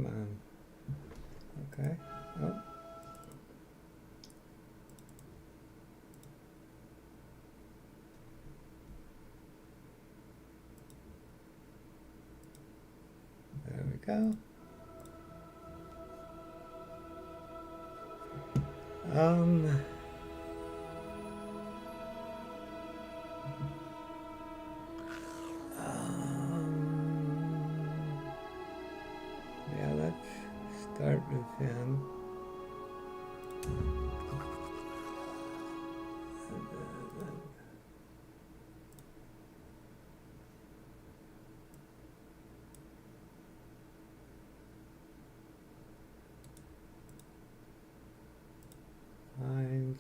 Come on. Okay. Oh. There we go. Yeah, let's start with him. Find.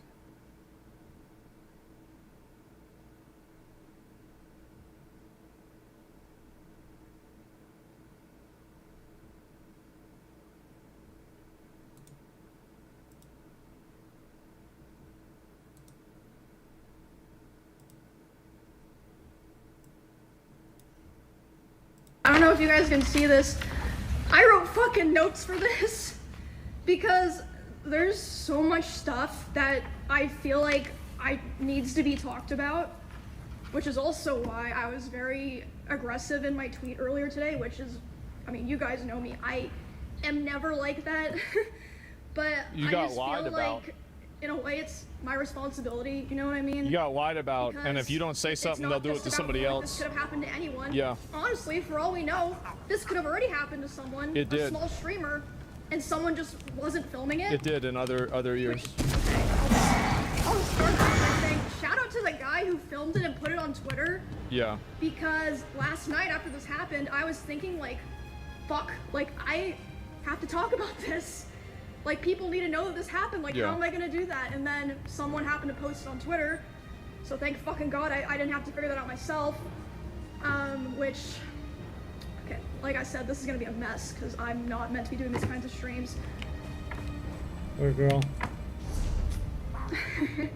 I don't know if you guys can see this. I wrote fucking notes for this because there's so much stuff that I feel like needs to be talked about, which is also why I was very aggressive in my tweet earlier today, which is, I mean, you guys know me. I am never like that, but I just feel like, in a way, it's my responsibility, you know what I mean? You got lied about, and if you don't say something, they'll do it to somebody else. This could have happened to anyone. Yeah. Honestly, for all we know, this could have already happened to someone. It did. A small streamer, and someone just wasn't filming it. It did in other years. Okay, I'll start by saying shout out to the guy who filmed it and put it on Twitter. Yeah. Because last night after this happened, I was thinking like, fuck, like I have to talk about this. Like, people need to know that this happened. Like, how am I gonna do that? And then someone happened to post it on Twitter. So thank fucking God I didn't have to figure that out myself. Which, okay, like I said, this is gonna be a mess because I'm not meant to be doing these kinds of streams. Poor girl.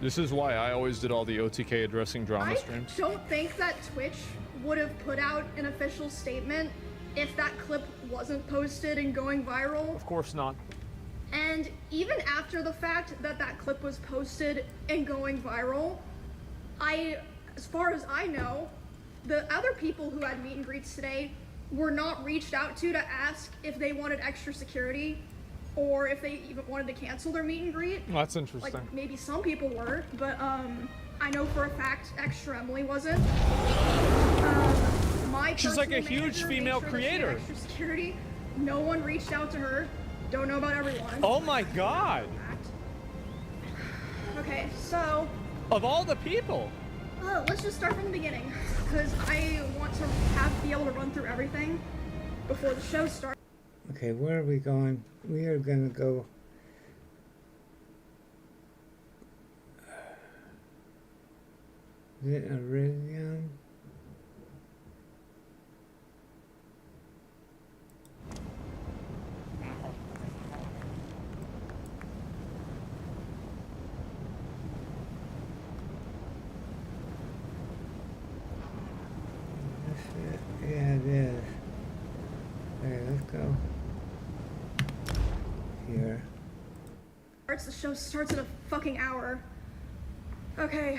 This is why I always did all the OTK addressing drama streams. I don't think that Twitch would have put out an official statement if that clip wasn't posted and going viral. Of course not. And even after the fact that that clip was posted and going viral, as far as I know, the other people who had meet and greets today were not reached out to ask if they wanted extra security or if they even wanted to cancel their meet and greet. Well, that's interesting. Like, maybe some people were, but I know for a fact Extra Emily wasn't. She's like a huge female creator. Extra security. No one reached out to her. Don't know about everyone. Oh my God. Okay, so. Of all the people. Let's just start from the beginning, because I want to be able to run through everything before the show starts. Okay, where are we going? We are gonna go. Is it Writhing? Yeah, it is. Okay, let's go. Here. The show starts in a fucking hour. Okay,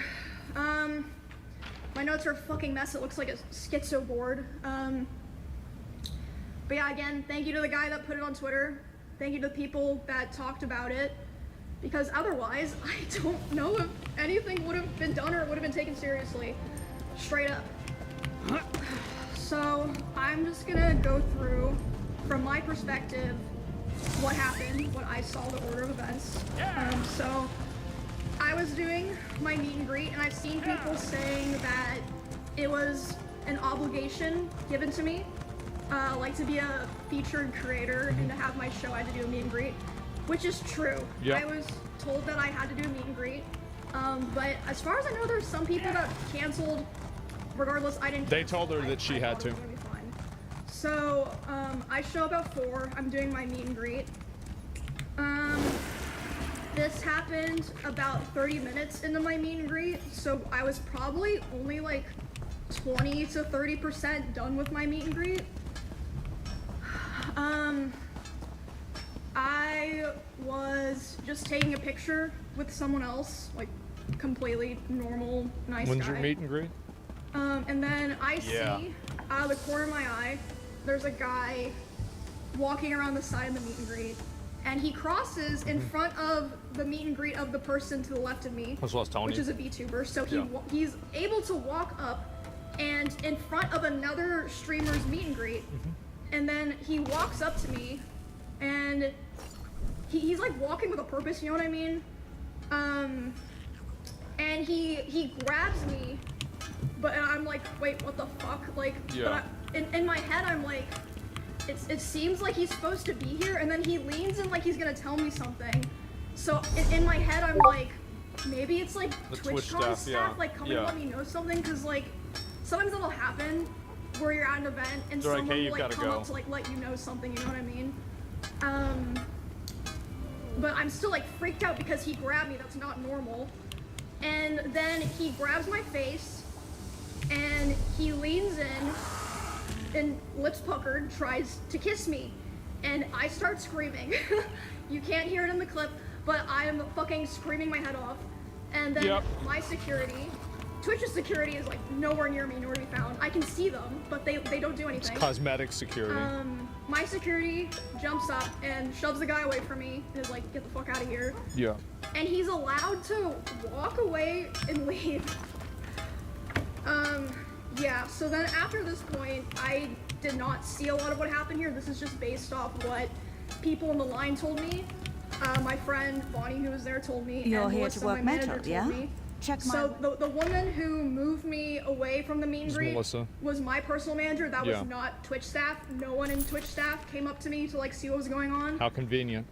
my notes are a fucking mess. It looks like a schizo board. But yeah, again, thank you to the guy that put it on Twitter. Thank you to the people that talked about it. Because otherwise, I don't know if anything would have been done or it would have been taken seriously. Straight up. So, I'm just gonna go through, from my perspective, what happened, what I saw, the order of events. So, I was doing my meet and greet, and I've seen people saying that it was an obligation given to me, like to be a featured creator and to have my show, I had to do a meet and greet, which is true. Yeah. I was told that I had to do a meet and greet, but as far as I know, there's some people that canceled. Regardless, I didn't. They told her that she had to. So, I show up at 4. I'm doing my meet and greet. This happened about 30 minutes into my meet and greet, so I was probably only like 20 to 30% done with my meet and greet. I was just taking a picture with someone else, like completely normal, nice When's guy. your meet and greet? And then I see out of the corner of my eye, there's a guy walking around the side of the meet and greet, and he crosses in front of the meet and greet of the person to the left of me, That's what I was telling which you. is a VTuber. So he's able to walk up and in front of another streamer's meet and greet, and then he walks up to me, and he's like walking with a purpose, you know what I mean? And he grabs me, but I'm like, wait, what the fuck? Like, but in my head, I'm like, it seems like he's supposed to be here, and then he leans in like he's gonna tell me something. So in my head, I'm like, maybe it's like The Twitch TwitchCon staff, like coming to let me know something, because like sometimes it'll happen where you're at an event and They're like, someone "Hey, will you've like gotta come go." up to like let you know something, you know what I mean? But I'm still like freaked out because he grabbed me. That's not normal. And then he grabs my face and he leans in and lips puckered tries to kiss me, and I start screaming. You can't hear it in the clip, but I'm fucking screaming my head off. And then my security, Twitch's security, is like nowhere near me, nowhere to be found. I can see them, but they don't do anything. It's cosmetic security. My security jumps up and shoves the guy away from me and is like, get the fuck out of here. Yeah. And he's allowed to walk away and leave. Yeah, so then after this point, I did not see a lot of what happened here. This is just based off what people in the line told me. My friend Bonnie, who was there, told me. You're and here Melissa, to work my manager, metal, told yeah? me. Check my... So the woman who moved me away from the meet and greet Melissa. was my personal manager. That was not Twitch staff. No one in Twitch staff came up to me to like see what was going on. How convenient.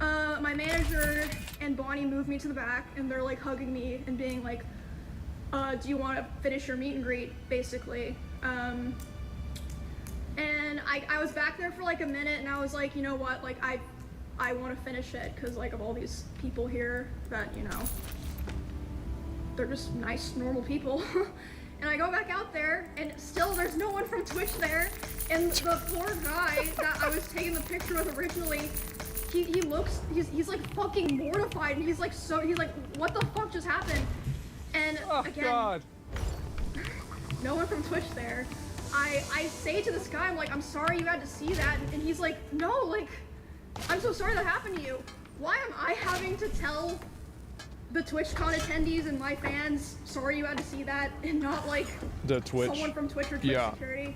My manager and Bonnie moved me to the back, and they're like hugging me and being like, do you want to finish your meet and greet, basically. And I was back there for like a minute, and I was like, you know what, like I want to finish it because like of all these people here that, you know, they're just nice, normal people. And I go back out there, and still there's no one from Twitch there. And the poor guy that I was taking the picture with originally, he looks, he's like fucking mortified, and he's like, what the fuck just happened? And again, God. No one from Twitch there. I say to this guy, I'm like, I'm sorry you had to see that, and he's like, no, like, I'm so sorry that happened to you. Why am I having to tell the TwitchCon attendees and my fans, sorry you had to see that, and not like The Twitch. someone from Twitch or Twitch security?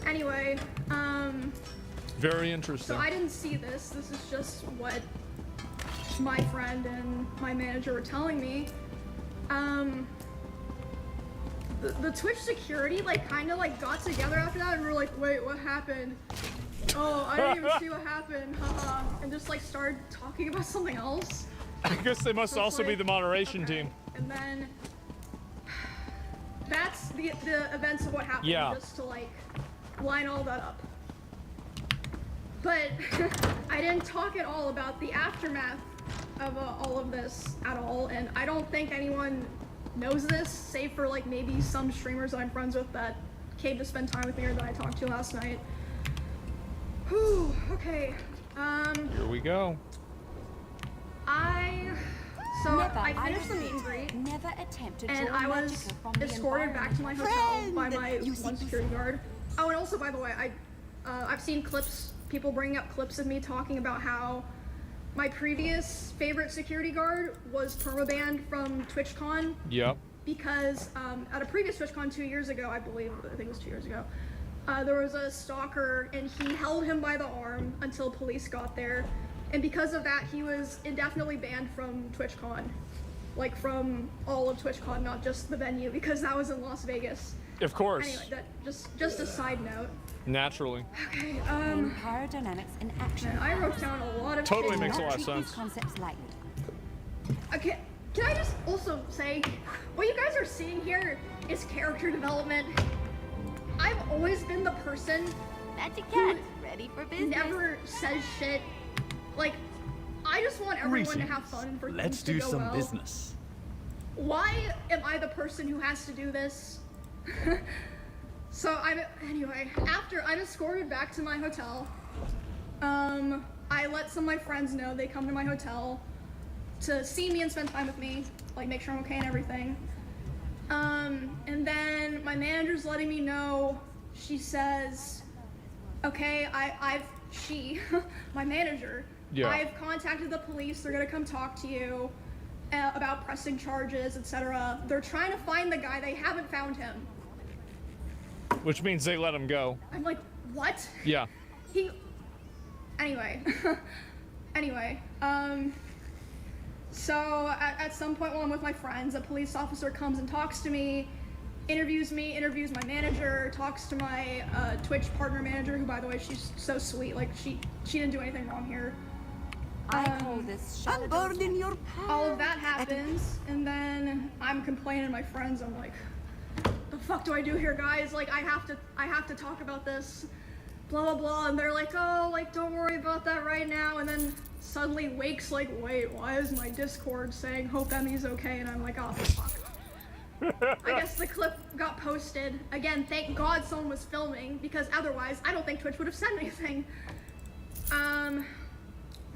Anyway, very interesting. so I didn't see this. This is just what my friend and my manager were telling me. The Twitch security like kind of like got together after that, and we were like, wait, what happened? Oh, I didn't even see what happened, haha, and just like started talking about something else. I guess they must So it's also be like, the moderation okay. team. And then that's the events of what happened, just to like line all that up. But I didn't talk at all about the aftermath of all of this at all, and I don't think anyone knows this, save for like maybe some streamers that I'm friends with that came to spend time with me or that I talked to last night. Whew, okay. Here we go. I finished the meet and greet, Never attempt to and draw I was magica from the escorted back to my hotel environment. by my You see one security guard. Oh, and also, by the way, I've seen clips, people bringing up clips of me talking about how my previous favorite security guard was permabanned from TwitchCon. Yep. Because at a previous TwitchCon 2 years ago, I think it was 2 years ago, there was a stalker, and he held him by the arm until police got there. And because of that, he was indefinitely banned from TwitchCon. Like from all of TwitchCon, not just the venue, because that was in Las Vegas. Of course. Anyway, that just a side note. Naturally. Okay, Pyrodynamics in action. I wrote down a lot of Totally shit. makes a Not lot of treat these sense. concepts lightly. Okay, can I just also say, what you guys are seeing here is character development. I've always been the person Magic cat, ready for business. never says shit. Like, I just want everyone to have fun and for Let's things do to go some well. business. Why am I the person who has to do this? So anyway, after I'm escorted back to my hotel, I let some of my friends know. They come to my hotel to see me and spend time with me, like make sure I'm okay and everything. And then my manager's letting me know. She says, okay, my manager, Yeah. I've contacted the police. They're gonna come talk to you about pressing charges, etc. They're trying to find the guy. They haven't found him. Which means they let him go. I'm like, what? Yeah. Anyway. So at some point while I'm with my friends, a police officer comes and talks to me, interviews my manager, talks to my Twitch partner manager, who, by the way, she's so sweet. Like, she didn't do anything wrong here. I call this Unburden your power. All of that happens, and then I'm complaining to my friends. I'm like, the fuck do I do here, guys? Like, I have to talk about this, blah blah blah. And they're like, oh, like, don't worry about that right now. And then suddenly Wake's like, wait, why is my Discord saying hope Emmy's okay? And I'm like, oh fuck. I guess the clip got posted. Again, thank God someone was filming, because otherwise I don't think Twitch would have said anything.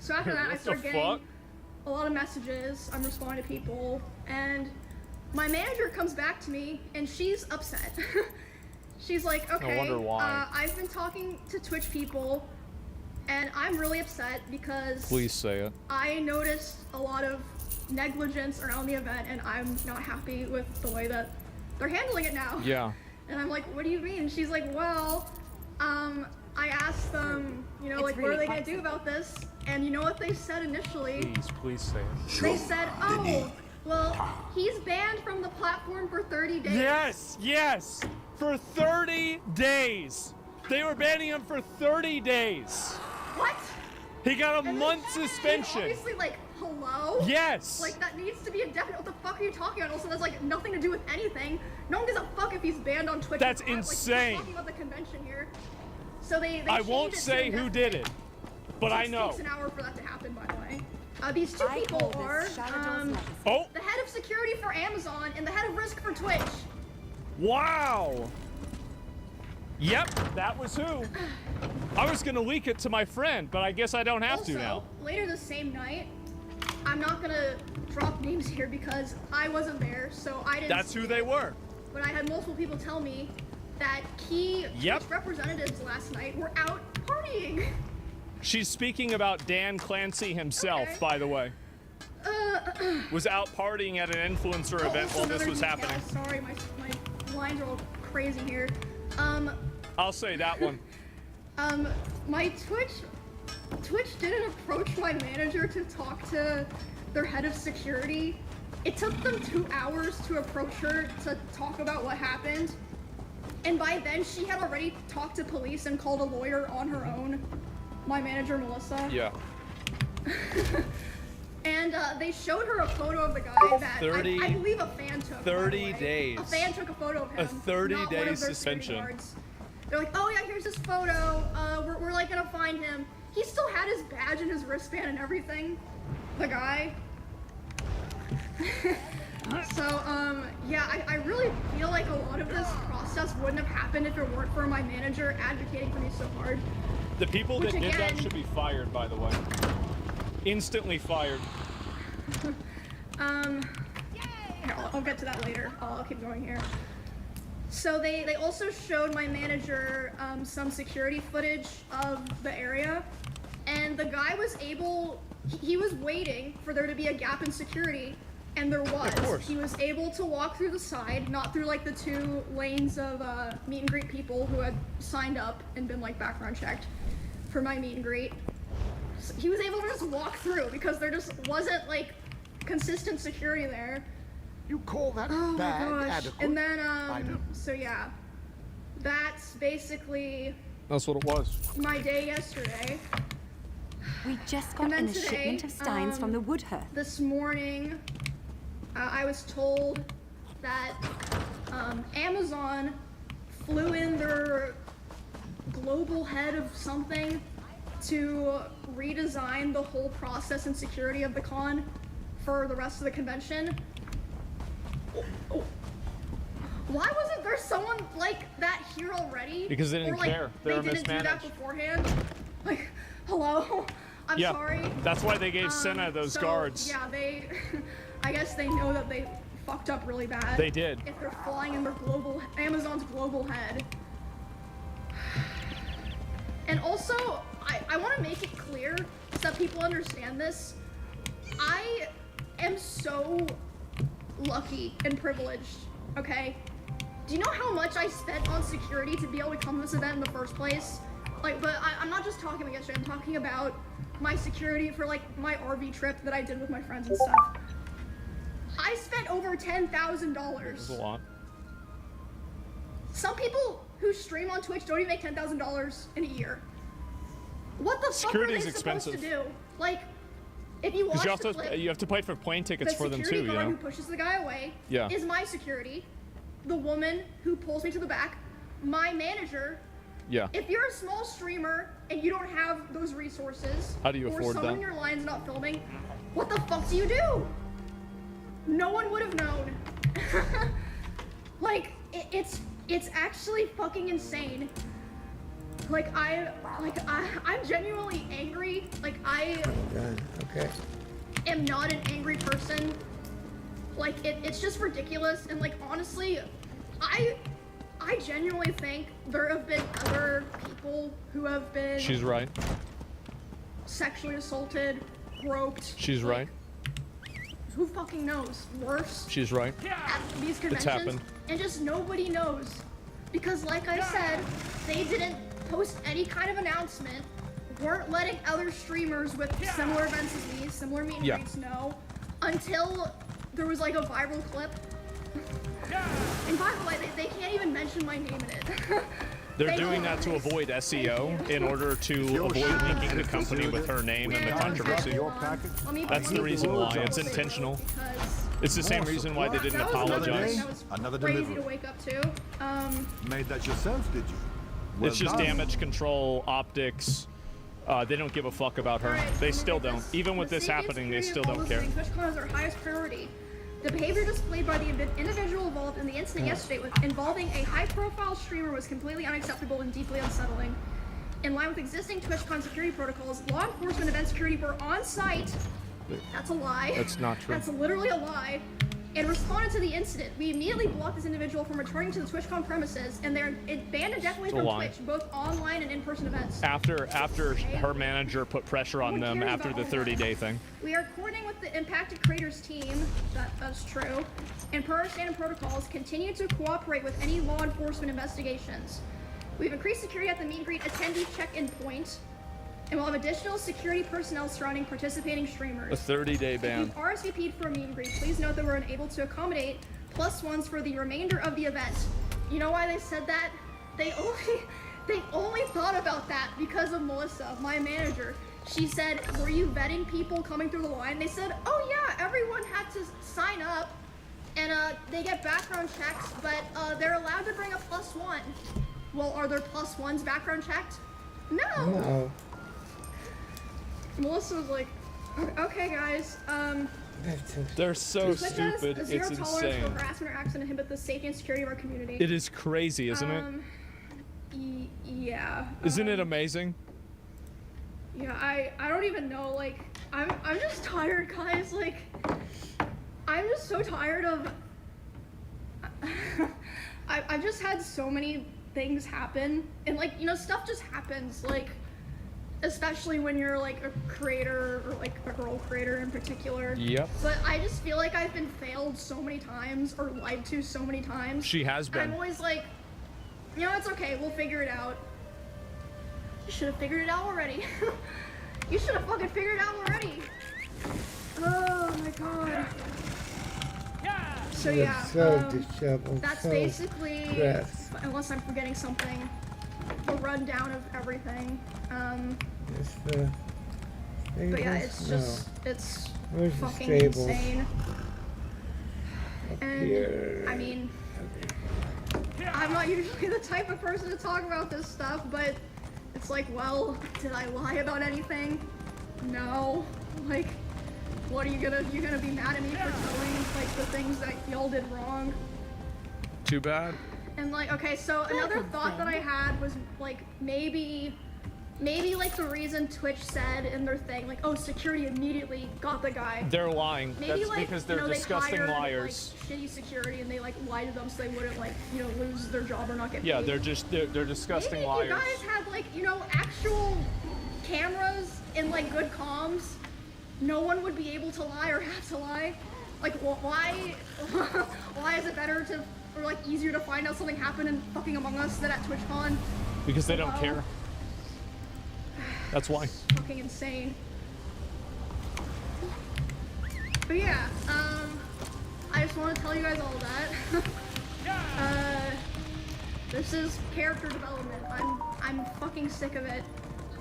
So after that, I started getting a lot of messages. I'm responding to people, and my manager comes back to me, and she's upset. She's like, okay, wonder why. I've been talking to Twitch people, and I'm really upset because Please say it. I noticed a lot of negligence around the event, and I'm not happy with the way that they're handling it now. Yeah. And I'm like, what do you mean? She's like, well, I asked them, you know, like, what are they gonna do about this? And you know what they said initially? Please say it. They said, oh, well, he's banned from the platform for 30 days. Yes, for 30 days. They were banning him for 30 days. What? He got a And month then, suspension. Obviously, like, hello? Yes. Like, that needs to be indefinite. What the fuck are you talking about? Also, that's like nothing to do with anything. No one gives a fuck if he's banned on Twitch. That's or not. insane. Like, we're talking about the convention here. So they I changed won't it to say who indefinite. did it, but I know. It takes an hour for that to happen, by the way. These two I people call are this Shadow's legacy. Oh, the head of security for Amazon and the head of risk for Twitch. wow. Yep, that was who. I was gonna leak it to my friend, but I guess I don't have Also, to now. later the same night, I'm not gonna drop names here because I wasn't there, so I didn't. That's see who it. they were. But I had multiple people tell me that key Yep. Twitch representatives last night were out partying. She's speaking about Dan Clancy himself, Okay. by the way. Was out partying at an influencer event Also while this another was detail. happening. Sorry, my lines are all crazy here. I'll say that one. My Twitch didn't approach my manager to talk to their head of security. It took them 2 hours to approach her to talk about what happened. And by then, she had already talked to police and called a lawyer on her own. My manager, Melissa. Yeah. And they showed her a photo of the guy that 30 I believe a fan took. by the 30 way. days. A fan took a photo of him. A 30 not day one of their suspension. security guards. They're like, oh yeah, here's his photo. We're like gonna find him. He still had his badge and his wristband and everything. The guy. So yeah, I really feel like a lot of this process wouldn't have happened if it weren't for my manager advocating for me so hard. The people that Which did that again- should be fired, by the way. Instantly fired. Here, I'll get to that later. I'll keep going here. So they also showed my manager some security footage of the area, and the guy was able, he was waiting for there to be a gap in security, and there was. Of course. He was able to walk through the side, not through like the 2 lanes of meet and greet people who had signed up and been like background checked for my meet and greet. So he was able to just walk through because there just wasn't like consistent security there. You call that Oh my bad gosh. adequate? And then, I don't. so yeah. That's basically That's what it was. my day yesterday. We just got And then in a today, shipment of steins from the Woodhearth. This morning, I was told that Amazon flew in their global head of something to redesign the whole process and security of the con for the rest of the convention. Why wasn't there someone like that here already? Because they didn't Or, like, care. They were didn't do that mismanaged. beforehand. Like, hello? I'm Yeah, sorry. that's why they gave Senna those So, guards. Yeah, they. I guess they know that they fucked up really bad. They did. If they're flying in their Amazon's global head. And also, I want to make it clear so that people understand this. I am so lucky and privileged, okay? Do you know how much I spent on security to be able to come to this event in the first place? Like, but I'm not just talking about yesterday, I'm talking about my security for like my RV trip that I did with my friends and stuff. I spent over $10,000. That's a lot. Some people who stream on Twitch don't even make $10,000 in a year. What the fuck are they supposed to do? Like, if you watch the clip, you have to pay for plane tickets the for them too, security you guard know? who pushes the guy away Yeah. is my security. The woman who pulls me to the back, my manager. Yeah. If you're a small streamer and you don't have those resources, How do you or afford someone that? in your line's not filming, what the fuck do you do? No one would have known. Like, it's actually fucking insane. Like, I'm genuinely angry. Like, I Done. Okay. am not an angry person. Like, it's just ridiculous. And like, honestly, I genuinely think there have been other people who have been She's right. sexually assaulted, groped. She's like, right. Who fucking knows? Worse. She's right. At these conventions, happened. and just nobody knows. Because like I said, they didn't post any kind of announcement, weren't letting other streamers with similar events as me, similar meet and greets know, until there was like a viral clip. And by the way, they can't even mention my name in it. They're Thank doing you. that to avoid SEO in order to avoid linking the company with her name and the controversy. That's the reason why. It's intentional. It's the same reason why they didn't apologize. Another crazy to wake up to. Made that yourself, did you? Well It's just done. damage control, optics. They don't give a fuck about her. Alright, They let me still get don't. this. Even with The this safety and happening, they security still of don't care. TwitchCon is our highest priority. The behavior displayed by the individual involved in the incident yesterday involving a high-profile streamer was completely unacceptable and deeply unsettling. In line with existing TwitchCon security protocols, law enforcement event security were on site. That's a lie. That's not true. That's literally a lie. And responded to the incident. We immediately blocked this individual from returning to the TwitchCon premises, and they're banned indefinitely from lie. Twitch, both online and in-person events. After her manager put pressure on them after the 30-day thing. We are coordinating with the impacted creators team, that's true, and per our standard protocols, continue to cooperate with any law enforcement investigations. We've increased security at the meet and greet attendee check-in point, and we'll have additional security personnel surrounding participating streamers. A 30-day If ban. you've RSVP'd for a meet and greet, please note that we're unable to accommodate +1s for the remainder of the event. You know why they said that? They only thought about that because of Melissa, my manager. She said, were you vetting people coming through the line? They said, oh yeah, everyone had to sign up and they get background checks, but they're allowed to bring a +1. Well, are there +1s background checked? No. No. Melissa was like, okay guys, They're so Twitch has stupid. a zero It's tolerance for insane. harassment or acts that inhibit the safety and security of our community. It is crazy, isn't it? Yeah. Isn't it amazing? Yeah, I don't even know, like, I'm just tired, guys, like, I'm just so tired of, I've just had so many things happen, and like, you know, stuff just happens, like, especially when you're like a creator, or like a girl creator in particular. Yep. But I just feel like I've been failed so many times, or lied to so many times. She has been. I'm always like, you know, it's okay, we'll figure it out. You should have figured it out already. You should have fucking figured it out already. Oh my god. So yeah, So disheveled. that's so basically, stressed. unless I'm forgetting something, the rundown of everything. Just the But yeah, stables? it's just, it's Where's the fucking stables? insane. Up And here. I mean, I'm not usually the type of person to talk about this stuff, but it's like, well, did I lie about anything? No. Like, what are you gonna be mad at me for telling like the things that y'all did wrong? Too bad. And like, okay, so another thought that I had was like, maybe maybe like the reason Twitch said in their thing, like, oh, security immediately got the guy. They're lying. Maybe That's like, because they're you know, disgusting they hired, liars. Like, shitty security and they like lied to them so they wouldn't like, you know, lose their job or not get paid. Yeah, they're disgusting Maybe liars. if you guys had like, you know, actual cameras and like good comms, no one would be able to lie or have to lie. Like, why is it better to, or like easier to find out something happened in fucking Among Us than at TwitchCon? Because they don't care. That's why. Fucking insane. But yeah, I just want to tell you guys all that. This is character development. I'm fucking sick of it.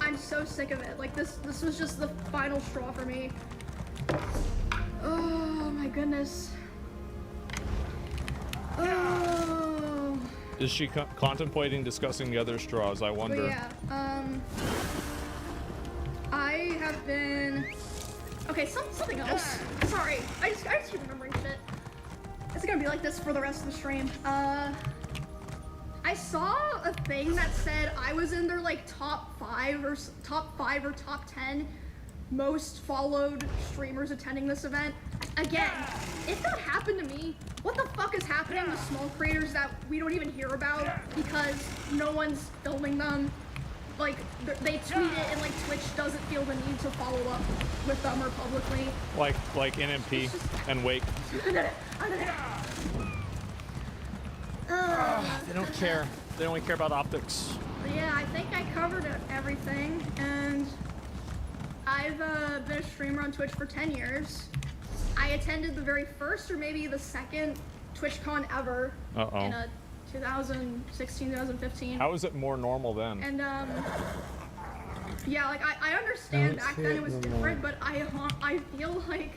I'm so sick of it. Like this was just the final straw for me. Oh my goodness. Oh. Is she contemplating discussing the other straws? I wonder. But yeah, I have been. Okay, something else. Sorry, I just keep remembering shit. It's gonna be like this for the rest of the stream. I saw a thing that said I was in their like top 5 or top 10 most followed streamers attending this event. Again, if that happened to me, what the fuck is happening to small creators that we don't even hear about because no one's filming them? Like, they tweet it and like Twitch doesn't feel the need to follow up with them or publicly. Like NMP and Wake. They don't care. They only care about optics. But yeah, I think I covered everything, and I've been a streamer on Twitch for 10 years. I attended the very first or maybe the second TwitchCon ever in 2016, 2015. How is it more normal then? And yeah, like I understand back then it was different, but I feel like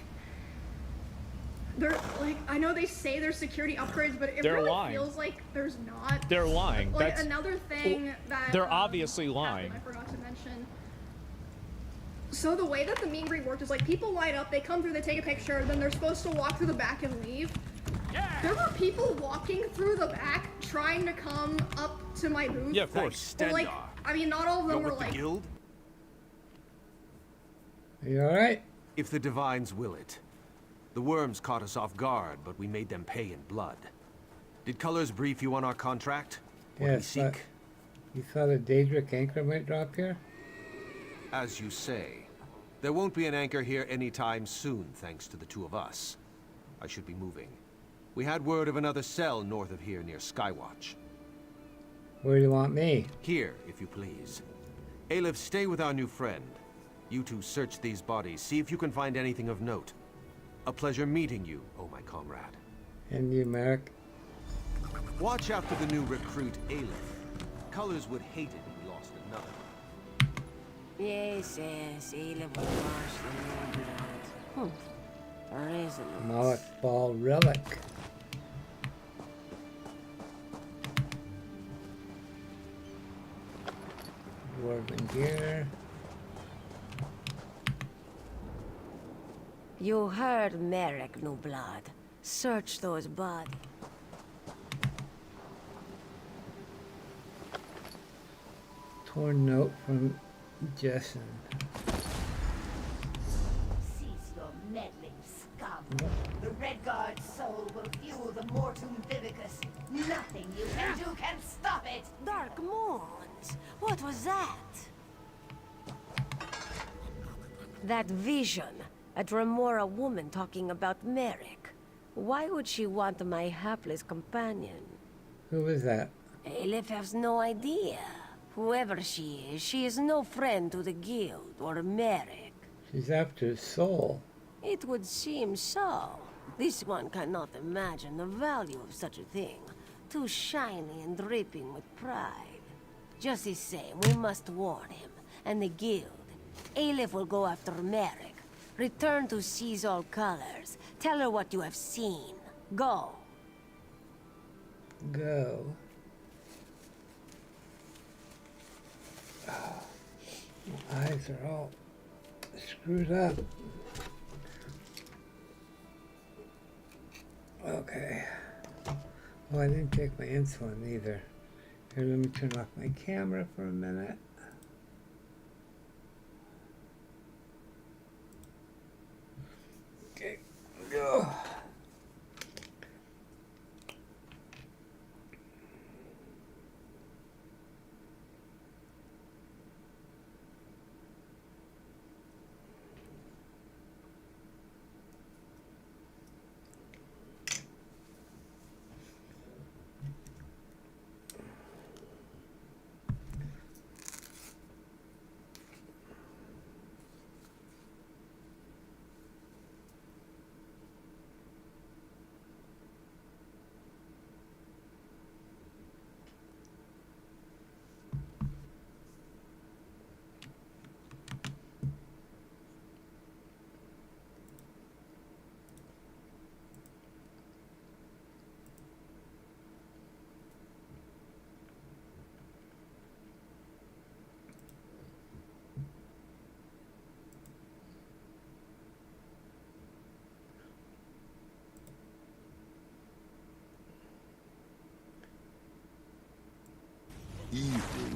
they're like, I know they say there's security upgrades, but it really feels like there's not. They're lying. Like That's another thing that they're obviously lying. I forgot to mention. So the way that the meet and greet worked is like people line up, they come through, they take a picture, then they're supposed to walk through the back and leave. There were people walking through the back trying to come up to my booth. Yeah, of course. But like, I mean, not all of them were with like. the guild? Are you alright? If the divines will it. The worms caught us off guard, but we made them pay in blood. Did Colors brief you on our contract? What Yes, we but seek? you thought a Daedric anchor might drop here? As you say. There won't be an anchor here anytime soon, thanks to the two of us. I should be moving. We had word of another cell north of here near Skywatch. Where do you want me? Here, if you please. Aleph, stay with our new friend. You two search these bodies, see if you can find anything of note. A pleasure meeting you, oh my comrade. And you, Merrick? Watch out for the new recruit, Aleph. Colors would hate it if we lost another. Yes, Aleph will wash the new blood. Resolute. Moloch Ball Relic. Dwarven gear. You heard Merrick, new blood. Search those bodies. Torn note from Jessen. Cease your meddling, scum. The Red Guard's soul will fuel the Mortum Vivicus. Nothing you can do can stop it. Dark Moons! What was that? That vision. A Dremora woman talking about Merrick. Why would she want my hapless companion? Who was that? Aleph has no idea. Whoever she is no friend to the guild or Merrick. She's after his soul. It would seem so. This one cannot imagine the value of such a thing. Too shiny and dripping with pride. Just the same, we must warn him. And the guild. Aleph will go after Merrick. Return to seize all colors. Tell her what you have seen. Go. Go. My eyes are all screwed up. Okay. Oh, I didn't take my insulin either. Here, let me turn off my camera for a minute.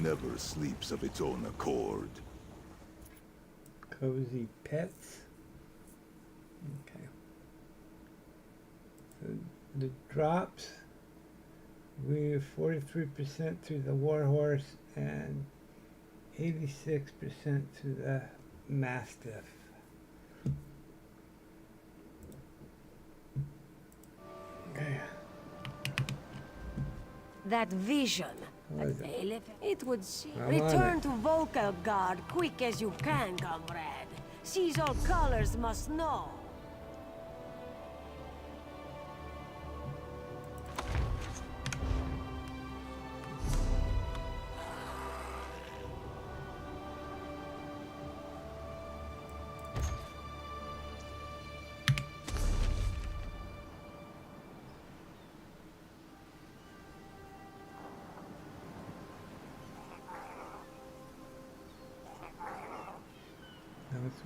never sleeps of its own accord. Cozy pets. Okay. So the drops, we're 43% through the Warhorse and 86% through the Mastiff. Okay. That vision. What is it? It would seem. I'm on Return it. to Volkagard quick as you can, comrade. Sees all colors must know.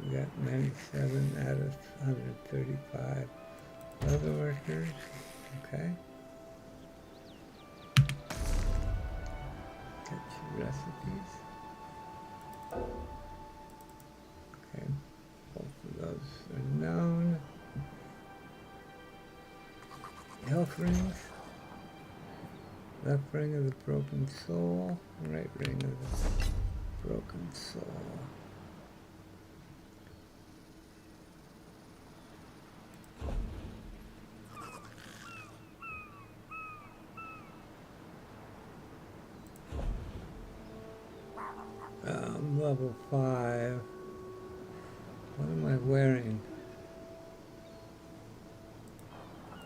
We got 97 out of 135 leather workers. Okay. Get your recipes. Okay. Both of those are known. Health rings. Left ring of the broken soul. Right ring of the broken soul. Level 5. What am I wearing?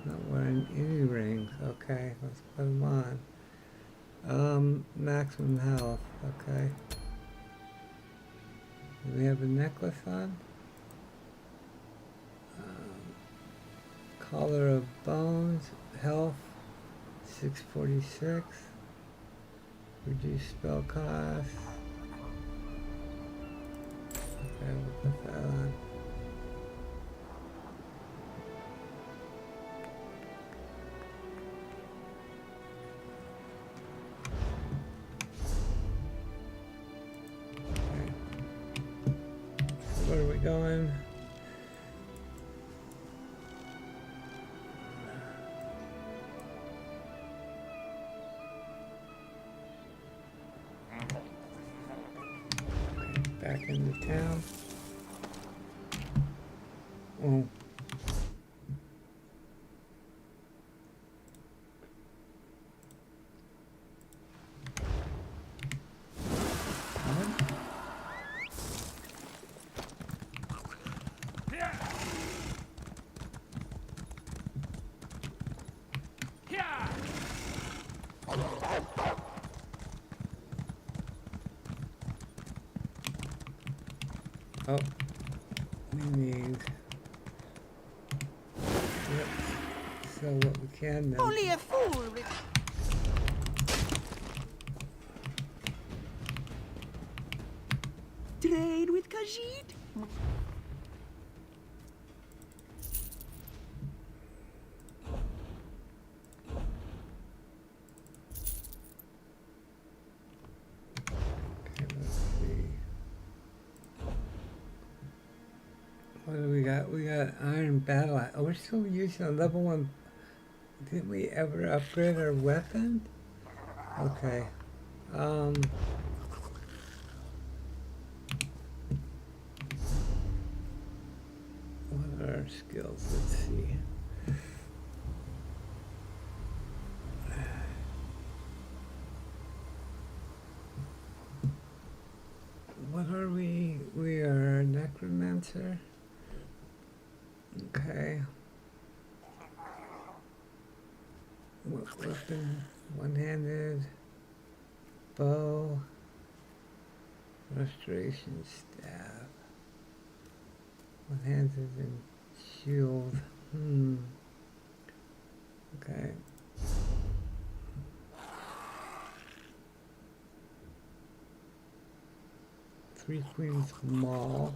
Not wearing any rings. Okay, let's put them on. Maximum health. Okay. Do we have a necklace on? Collar of bones. Health 646. Reduce spell cost. Okay, we'll put that on. Okay. So where are we going? Back into town. Oh. Oh, we need. Yep. So what we can now. Only a fool. Trade with Khajiit? Okay, let's see. What do we got? We got Iron Battle Axe. Oh, we're still using a level 1. Didn't we ever upgrade our weapon? Okay. What are our skills? Let's see. What are we? We are a necromancer. Okay. What weapon? One-handed. Bow. Restoration staff. One-handed and shield. Okay. Three Queens Mall.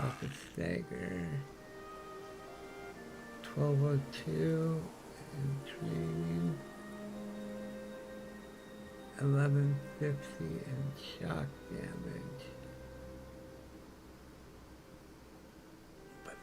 Pocket Stagger. 1202 and training. 1150 and shock damage. But,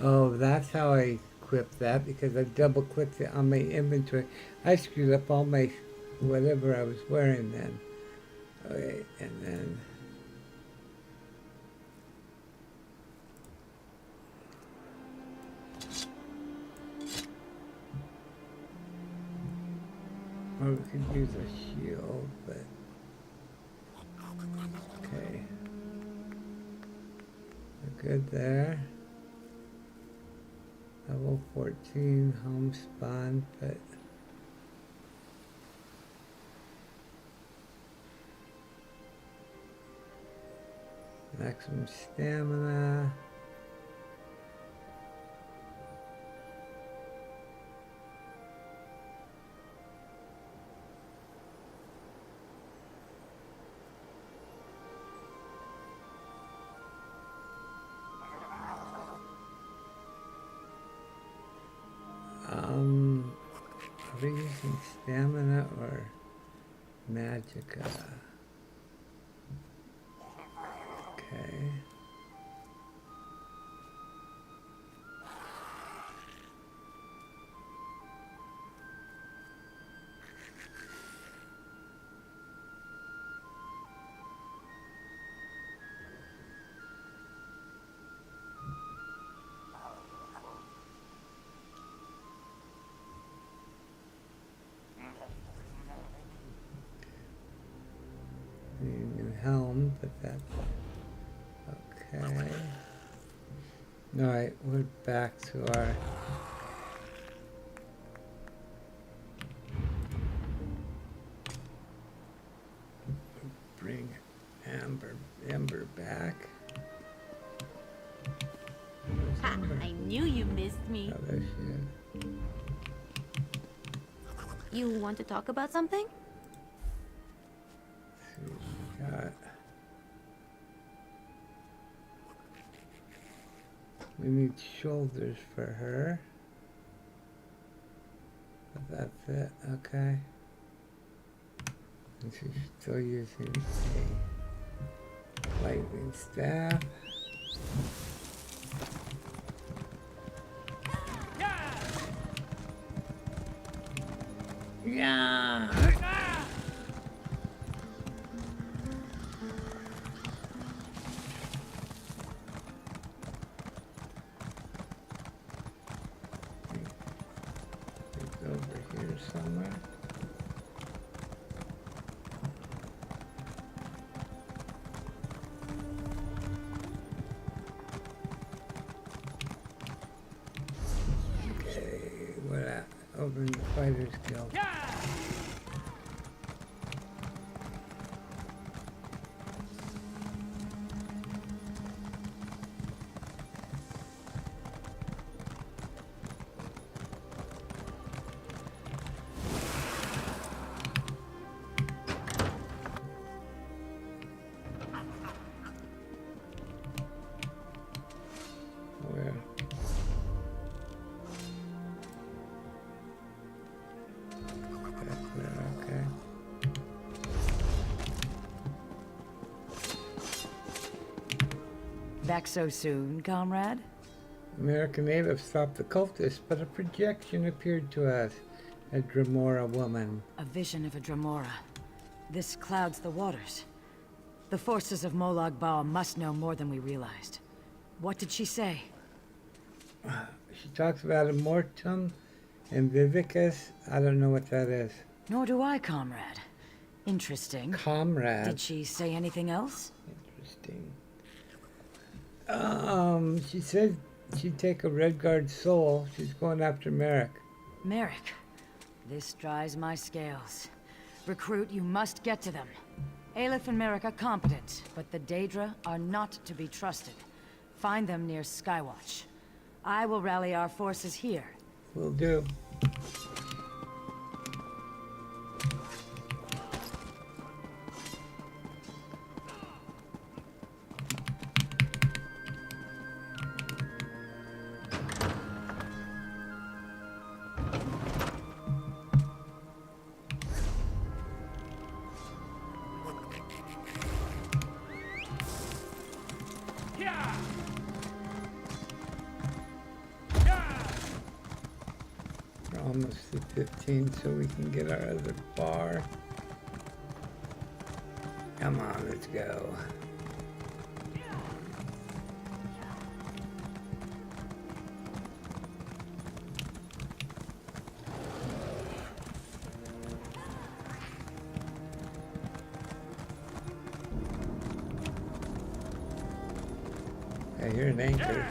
oh, that's how I equipped that, because I double clicked it on my inventory. I screwed up all my whatever I was wearing then. Okay, and then or we could use a shield, but okay. We're good there. Level 14 homespun, but maximum stamina. Are we using stamina or magicka? Okay. New helm, but that's okay. Alright, we're back to our bring Ember back. Where's Ha, Ember? I knew you missed me. Oh, there she is. You want to talk about something? Let's see what we got. We need shoulders for her. But that's it, okay. And she's still using a lightning staff. Yeah! It's over here somewhere. Okay, what at? Over in the Fighters Guild. Where? Back there, okay. Back so soon, comrade? American natives stopped the cultists, but a projection appeared to us. A Dremora woman. A vision of a Dremora. This clouds the waters. The forces of Molag Bal must know more than we realized. What did she say? She talks about Immortum and Vivicus. I don't know what that is. Nor do I, comrade. Interesting. Comrade. Did she say anything else? Interesting. She said she'd take a Redguard soul. She's going after Merrick. Merrick. This dries my scales. Recruit, you must get to them. Aleph and Merrick are competent, but the Daedra are not to be trusted. Find them near Skywatch. I will rally our forces here. Will do. Almost at 15, so we can get our other bar. Come on, let's go. I hear an anchor.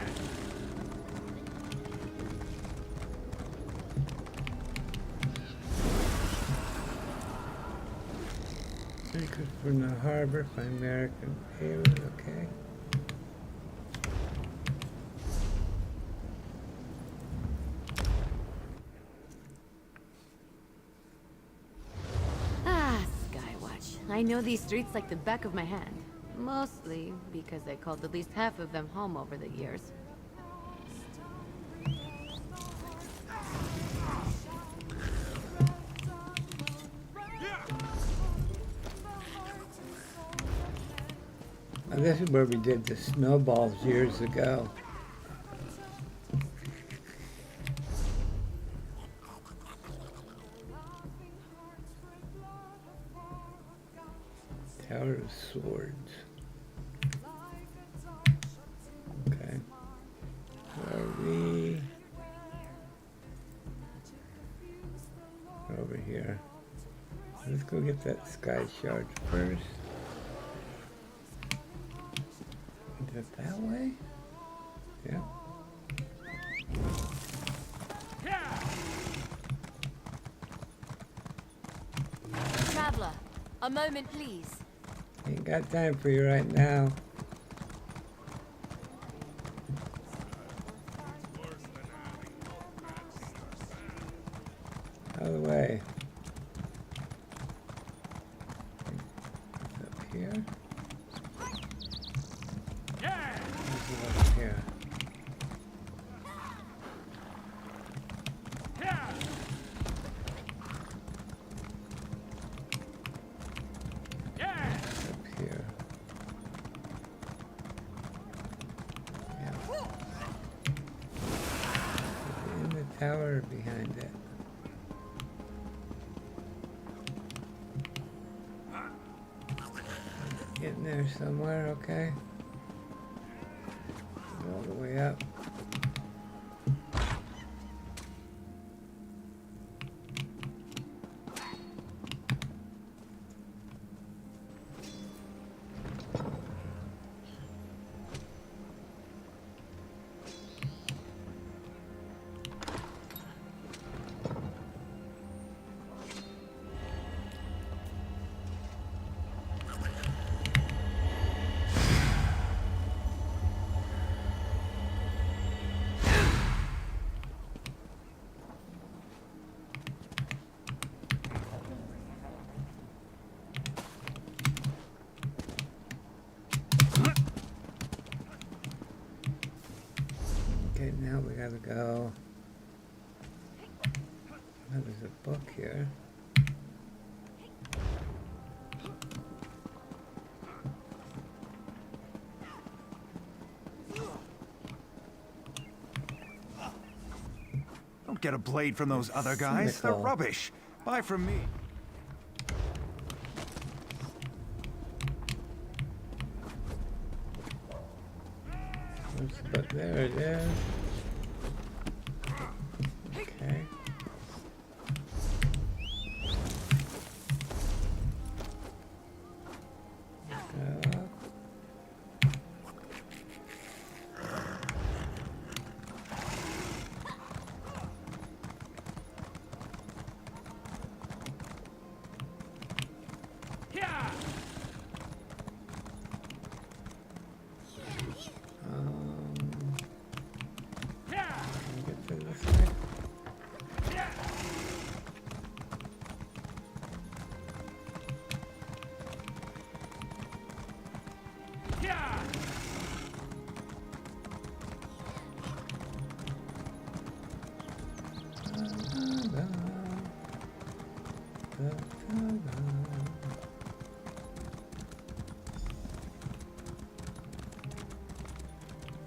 Anchors from the harbor, find American payload, okay. Ah, Skywatch. I know these streets like the back of my hand. Mostly because I called at least half of them home over the years. Now, this is where we did the snowballs years ago. Tower of Swords. Okay. Where are we? Over here. Let's go get that sky shard first. Is it that way? Yeah. Traveler, a moment please. Ain't got time for you right now. Out of the way. Up here. Up here. Up here. Yeah. In the tower or behind it? Getting there somewhere, okay? All the way up. Okay, now we gotta go. Oh, there's a book here. Don't get a blade from those other guys. They're Cynical. rubbish. Buy from me. But there it is. Okay. Go up.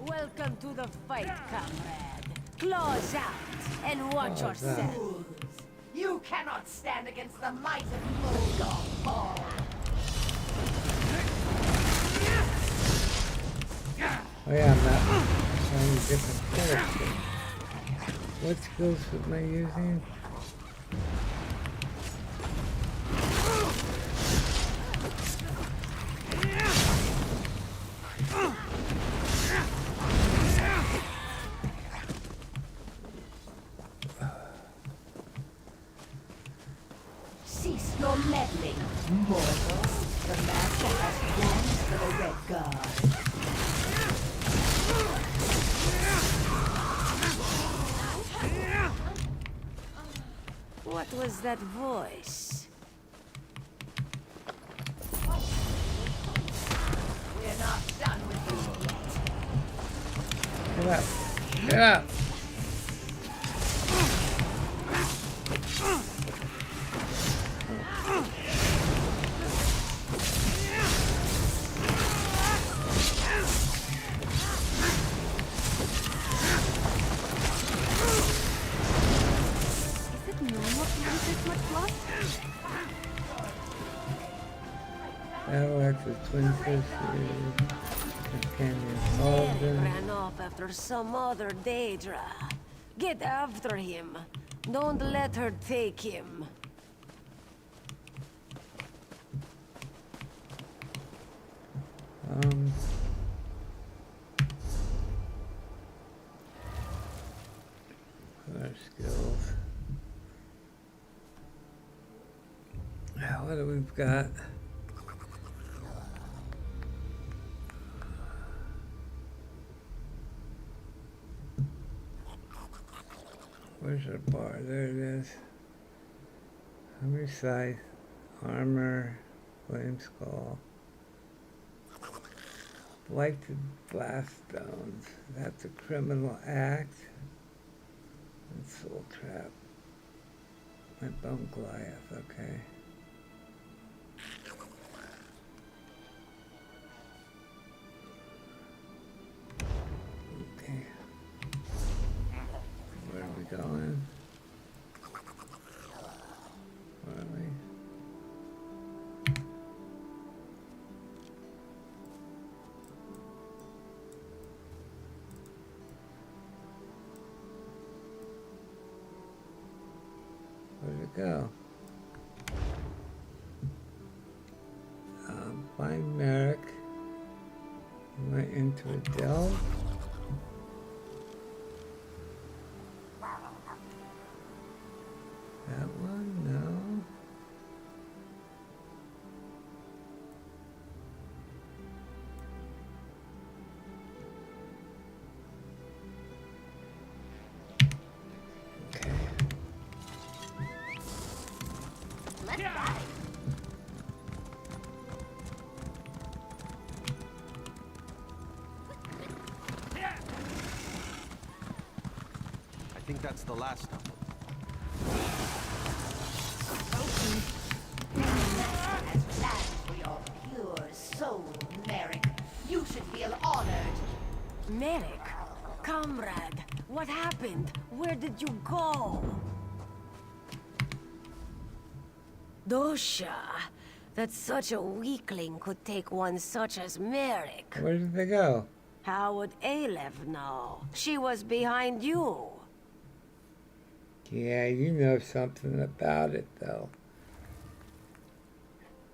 Welcome to the fight, comrade. Claws out and watch yourself. You cannot stand against the might of Bulldog Ball. Oh yeah, I'm not trying different characters. What skills am I using? Cease your meddling, mortals. The master has plans for the Red Guard. What was that voice? We're not done with you yet. Get up. Get up. Alex with twin sisters, companion Alden. Ran off after some other Daedra. Get after him. Don't let her take him. Other skills. What do we've got? Where's our bar? There it is. Hungry Scythe, Armor, Flame Skull, Blighted Blaststones. That's a criminal act. And Soul Trap. My Bone Goliath, okay. Okay. Where are we going? Where are we? Where'd it go? Find Merrick. Went into a delve. That one? No. Okay. Let's go. I think that's the last of them. Has plans for your pure soul, Merrick. You should feel honored. Merrick, comrade, what happened? Where did you go? Dosha, that such a weakling could take one such as Merrick. Where did they go? How would Aleph know? She was behind you. Yeah, you know something about it, though.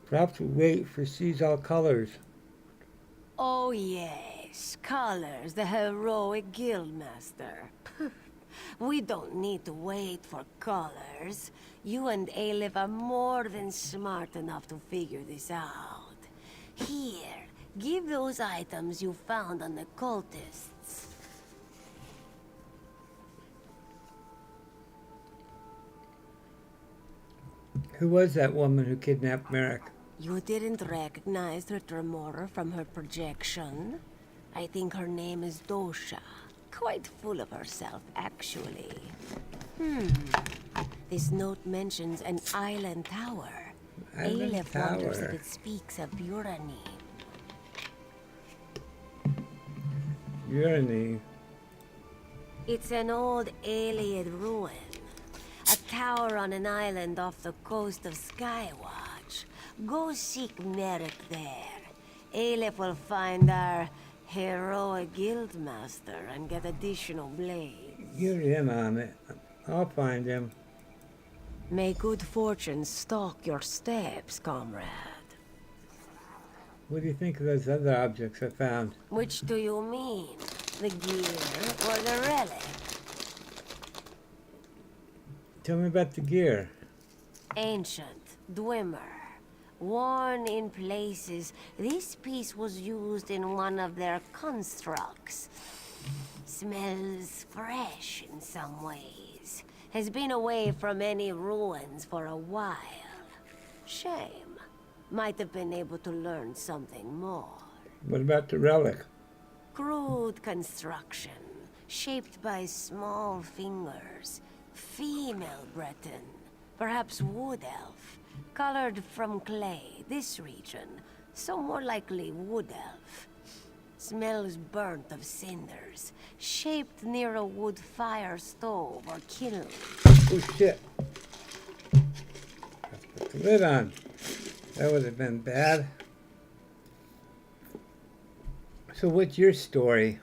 Perhaps we wait for Sees All Colors. Oh yes, Colors, the heroic guildmaster. We don't need to wait for Colors. You and Aleph are more than smart enough to figure this out. Here, give those items you found on the cultists. Who was that woman who kidnapped Merrick? You didn't recognize her Tremora from her projection? I think her name is Dosha. Quite full of herself, actually. This note mentions an island tower. Island Aleph wonders if tower. it speaks of Urani. Urani. It's an old Alien ruin. A tower on an island off the coast of Skywatch. Go seek Merrick there. Aleph will find our heroic guildmaster and get additional blades. Get in on it. I'll find him. May good fortune stalk your steps, comrade. What do you think of those other objects I found? Which do you mean? The gear or the relic? Tell me about the gear. Ancient, Dwemer. Worn in places, this piece was used in one of their constructs. Smells fresh in some ways. Has been away from any ruins for a while. Shame. Might have been able to learn something more. What about the relic? Crude construction, shaped by small fingers. Female Breton, perhaps wood elf. Colored from clay, this region, so more likely wood elf. Smells burnt of cinders, shaped near a wood fire stove or kiln. Oh shit. Put the lid on. That would have been bad. So what's your story?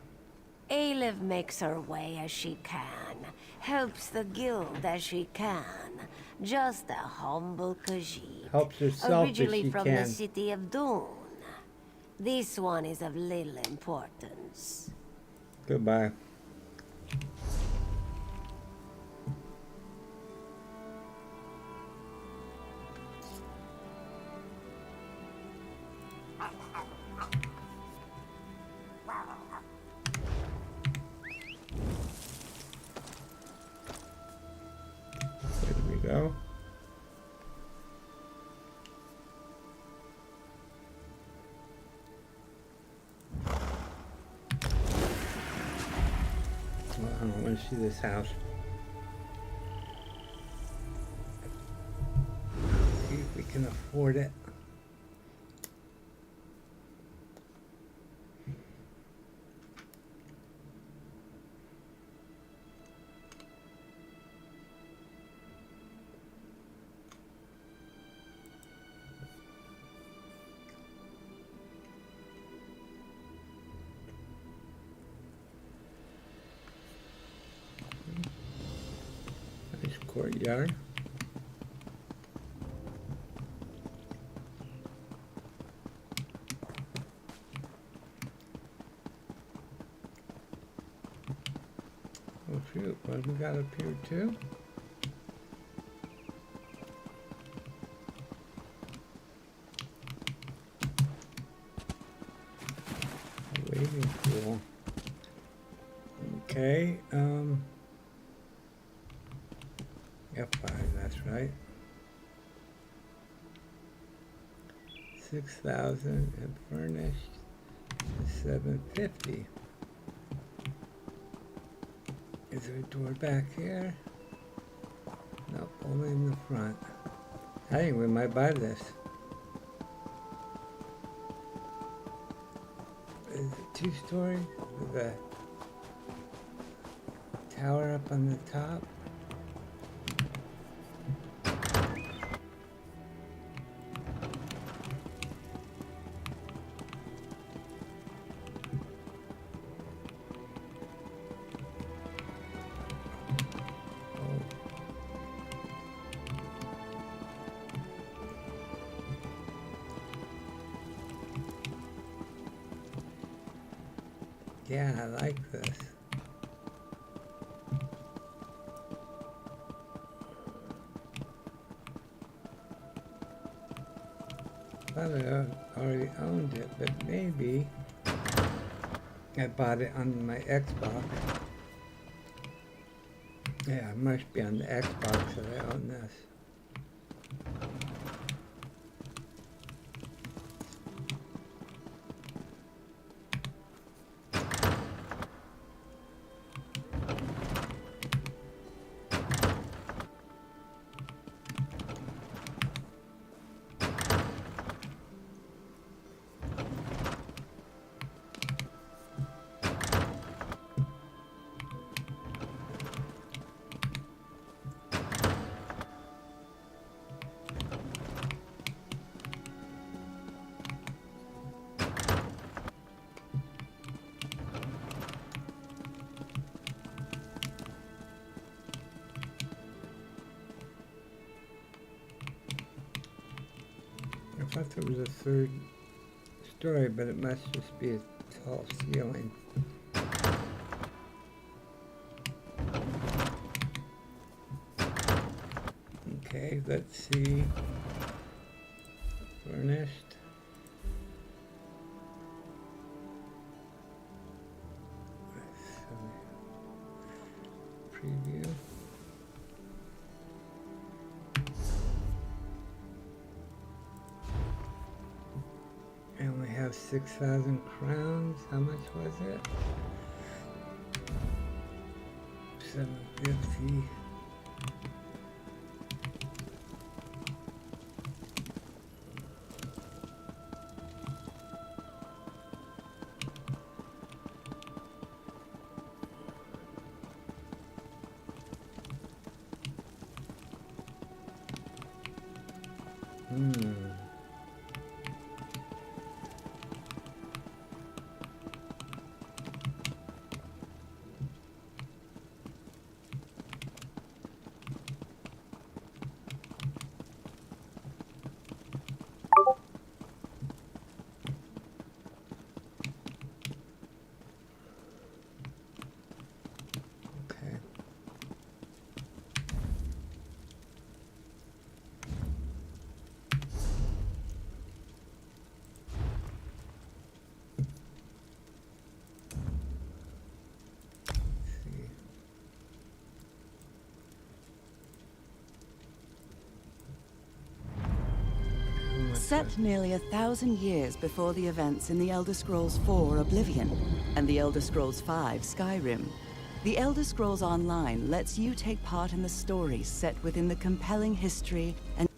Aleph makes her way as she can, helps the guild as she can. Just a humble Khajiit. Helps herself originally if she from can. the city of Dune. This one is of little importance. Goodbye. There we go. Well, I don't want to see this house. See if we can afford it. Nice courtyard. Oh shoot, what have we got up here too? A waiting pool. Okay, F5, that's right. 6,000 and furnished 750. Is there a door back here? Nope, only in the front. I think we might buy this. Is it two-story with a tower up on the top? Yeah, I like this. Thought I already owned it, but maybe I bought it on my Xbox. Yeah, it must be on the Xbox that I own this. thought there was a third story, but it must just be a tall ceiling. Okay, let's see. Furnished. Preview. And we have 6,000 crowns. How much was it? 750. Set nearly 1,000 years before the events in the Elder Scrolls IV Oblivion and the Elder Scrolls V Skyrim, the Elder Scrolls Online lets you take part in the stories set within the compelling history and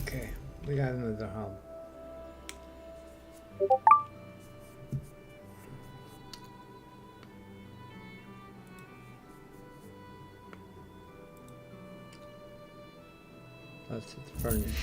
Okay, we got another home. Plus it's furnished.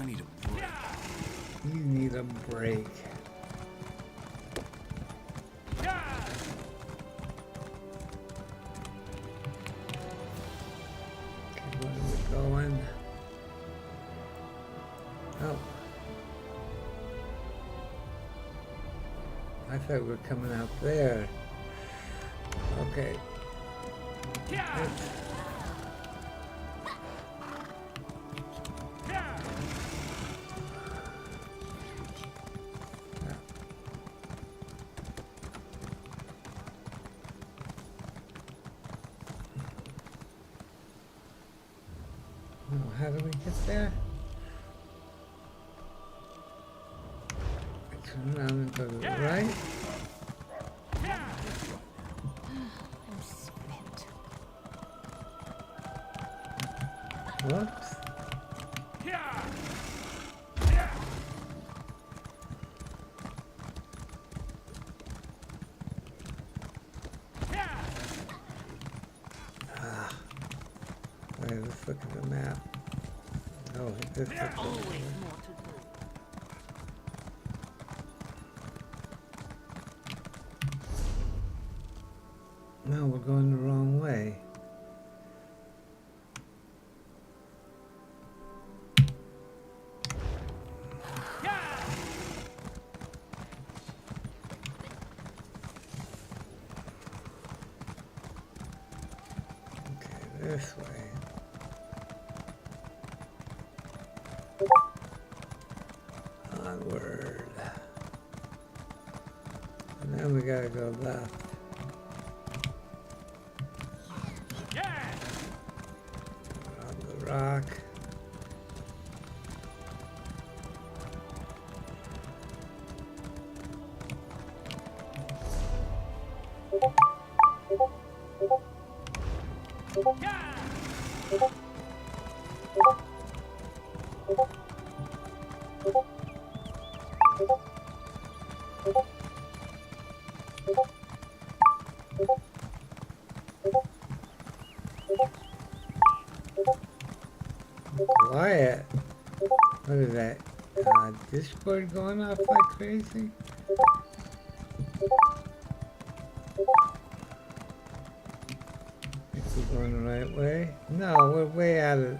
I need a break. You need a break. Okay, where are we going? Oh. I thought we were coming out there. Okay. Oh, how do we get there? Turn around and go to the right. I'm spent. Whoops. Wait, let's look at the map. Oh, this looks like no, we're going the wrong way. Okay, this way. Onward. And then we gotta go left. On the rock. Quiet. What is that? Discord going off like crazy? Think we're going the right way? No, we're way out of...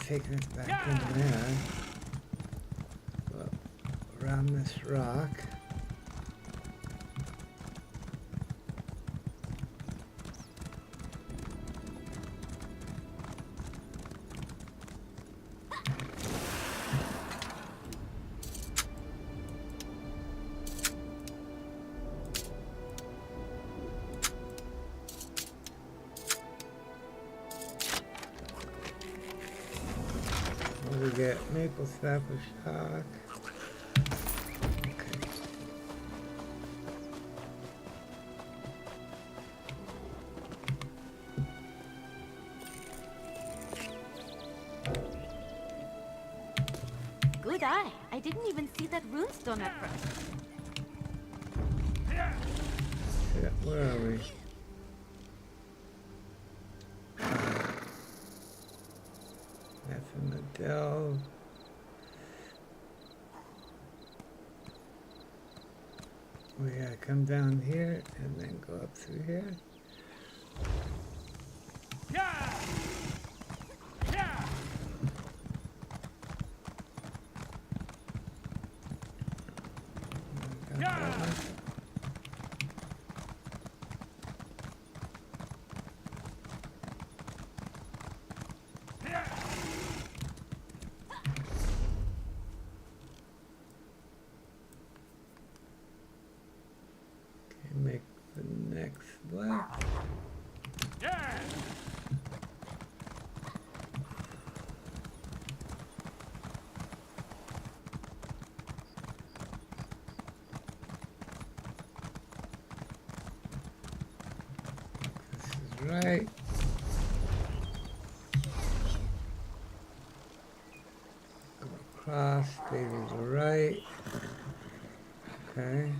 Taking us back in there. Well, around this rock. We get maple sap of shock. Okay. Good eye. I didn't even see that runestone at first. Yeah, where are we? That's in the delve. We gotta come down here and then go up through here. Make the next left. This is right. Go across, stay to the right. Okay.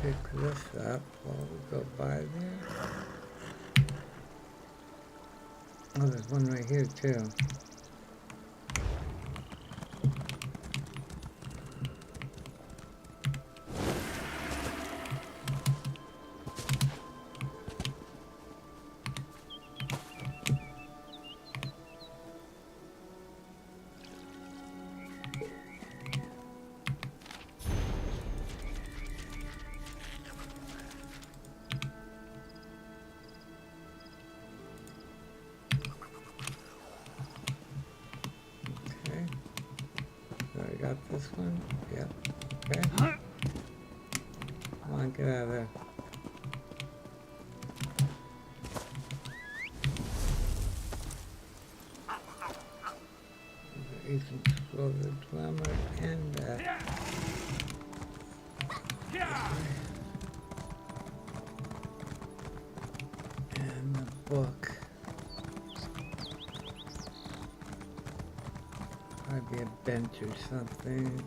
Pick this up while we go by there. Oh, there's one right here too. got this one? Yep. Okay. Come on, get out of there. He's exploded glamour and and the book. Might be a bench or something.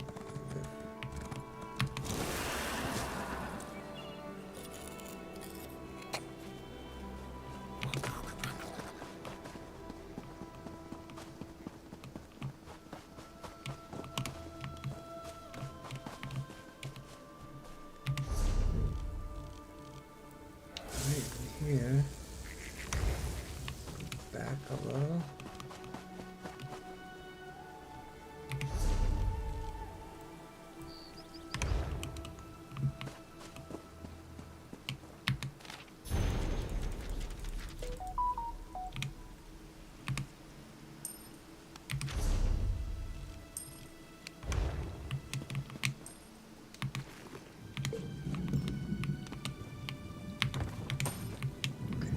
Here, back a little.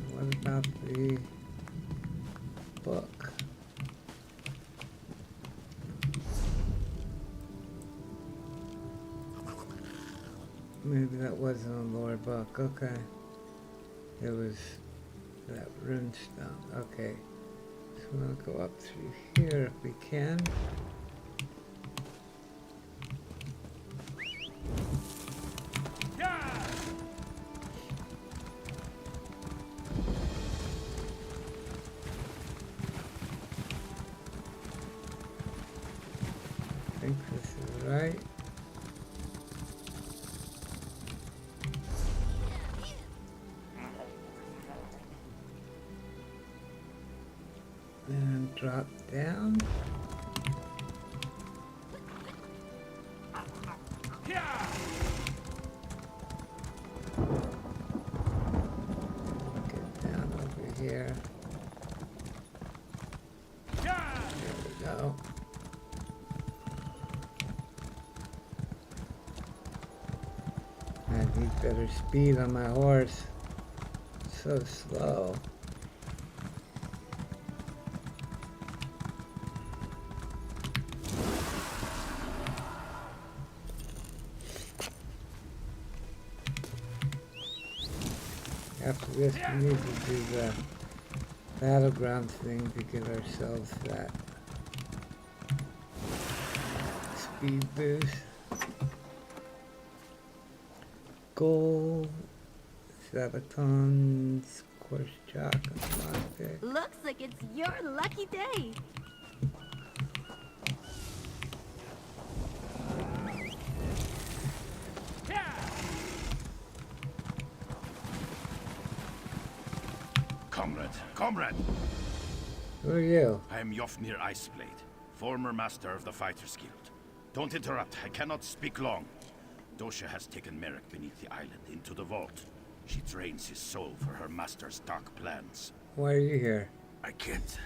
What about the book? Maybe that wasn't a lore book. Okay. It was that runestone. Okay. So we'll go up through here if we can. I think this is right. And drop down. Get down over here. There we go. I need better speed on my horse. So slow. After this, we need to do the battleground thing to get ourselves that speed boost. Gold, Sabatons, course chalk, unlocked it. Looks like it's your lucky day. Comrade! Who are you? I am Yofnir Iceblade, former master of the Fighters Guild. Don't interrupt, I cannot speak long. Dosha has taken Merrick beneath the island into the vault. She drains his soul for her master's dark plans. Why are you here? I can't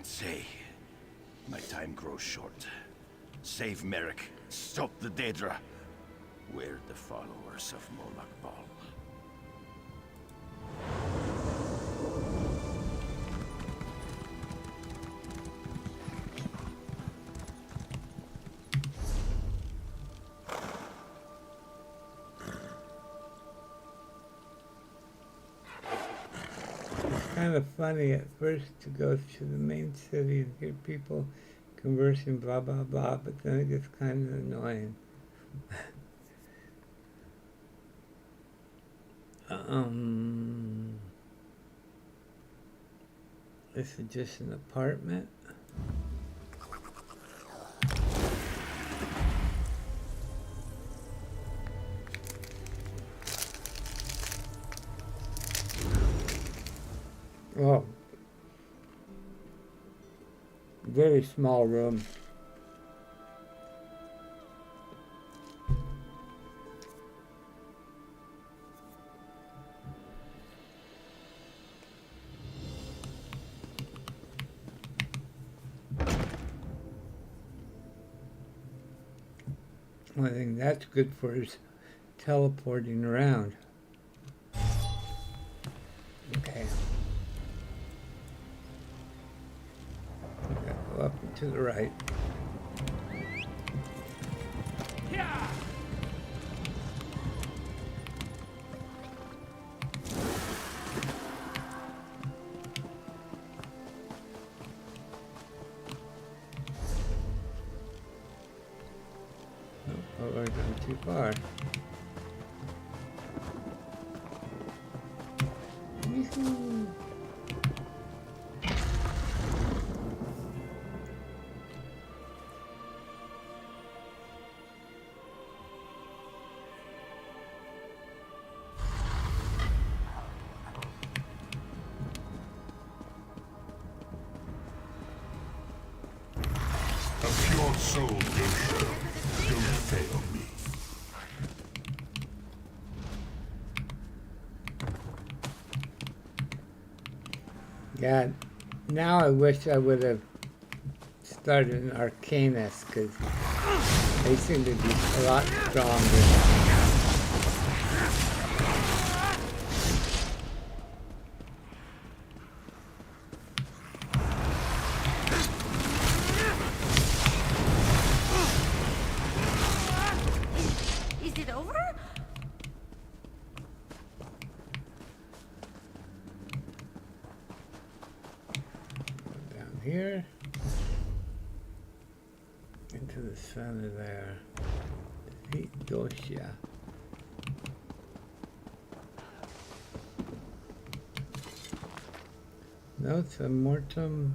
say. My time grows short. Save Merrick, stop the Daedra. We're the followers of Molag Bal. Kind of funny at first to go to the main city and hear people conversing blah blah blah, but then it gets kind of annoying. This is just an apartment. Oh, very small room. One thing that's good for is teleporting around. Okay. Go up and to the right. Oh, I've gone too far. Woohoo! A pure soul, Dosha. Don't fail me. God, now I wish I would have started an Arcanist, because they seem to be a lot stronger. Is it over? Down here. Into the center there. Defeat Dosha. Notes of Mortum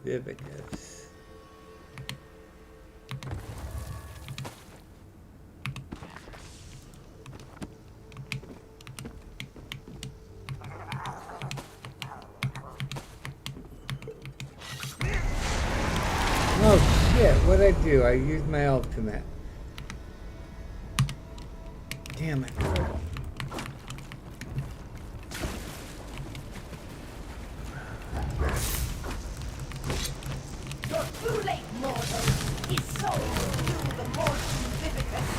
Vivicus. Oh shit, what'd I do? I used my ultimate. Damn it. You're too late, mortal. His soul will fuel the mortal vivicus.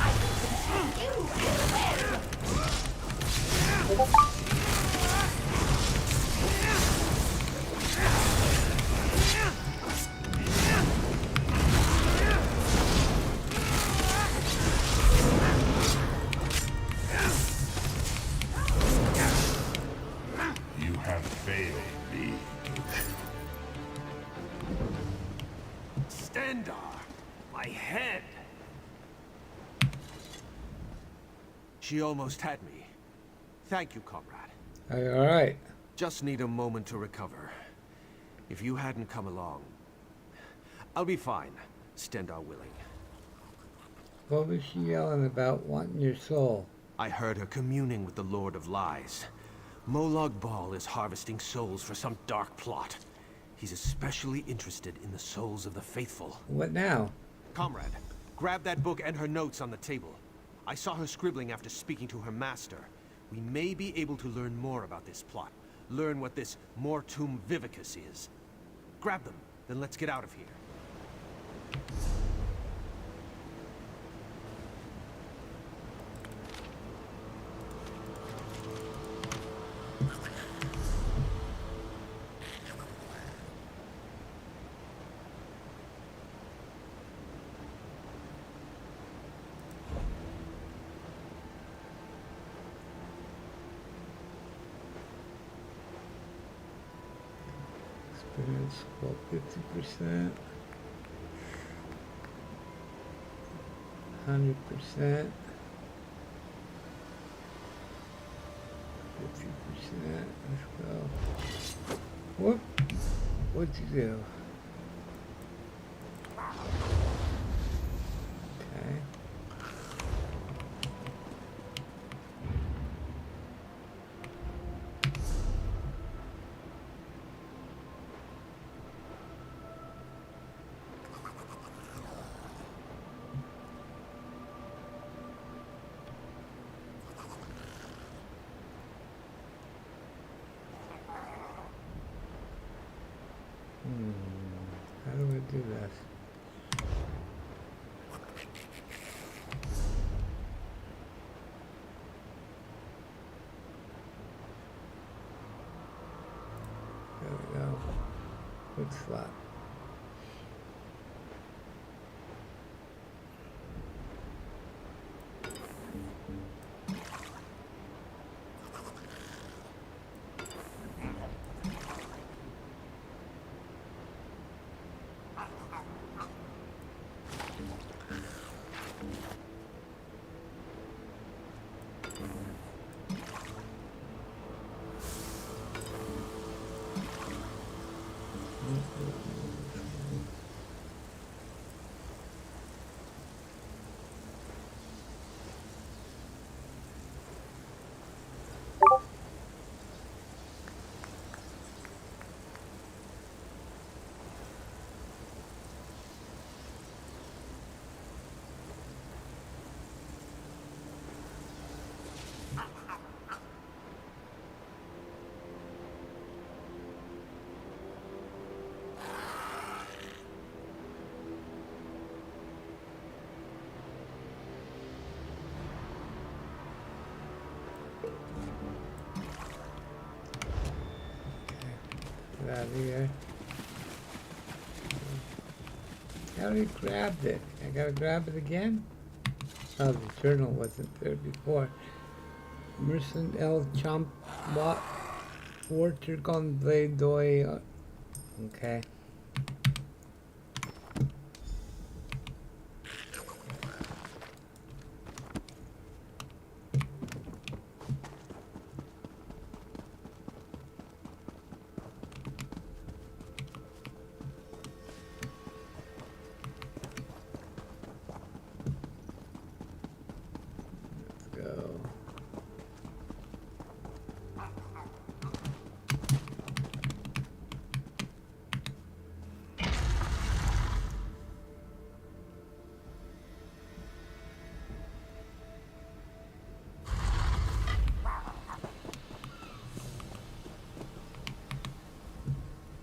I will consume you as well. You have failed me. Stendarr! My head! She almost had me. Thank you, comrade. All right. Just need a moment to recover. If you hadn't come along... I'll be fine, Stendarr willing. What was she yelling about wanting your soul? I heard her communing with the Lord of Lies. Molag Bal is harvesting souls for some dark plot. He's especially interested in the souls of the faithful. What now? Comrade, grab that book and her notes on the table. I saw her scribbling after speaking to her master. We may be able to learn more about this plot. Learn what this Mortum Vivicus is. Grab them, then let's get out of here. Experience about 50%. 100%. 50%. Let's go. Whoop. What'd you do? Okay. How do I do this? Quick slot. Out of here. I already grabbed it. I gotta grab it again? Oh, the journal wasn't there before. Mercen El Champ Lot Water Gun Blade Doi. Okay.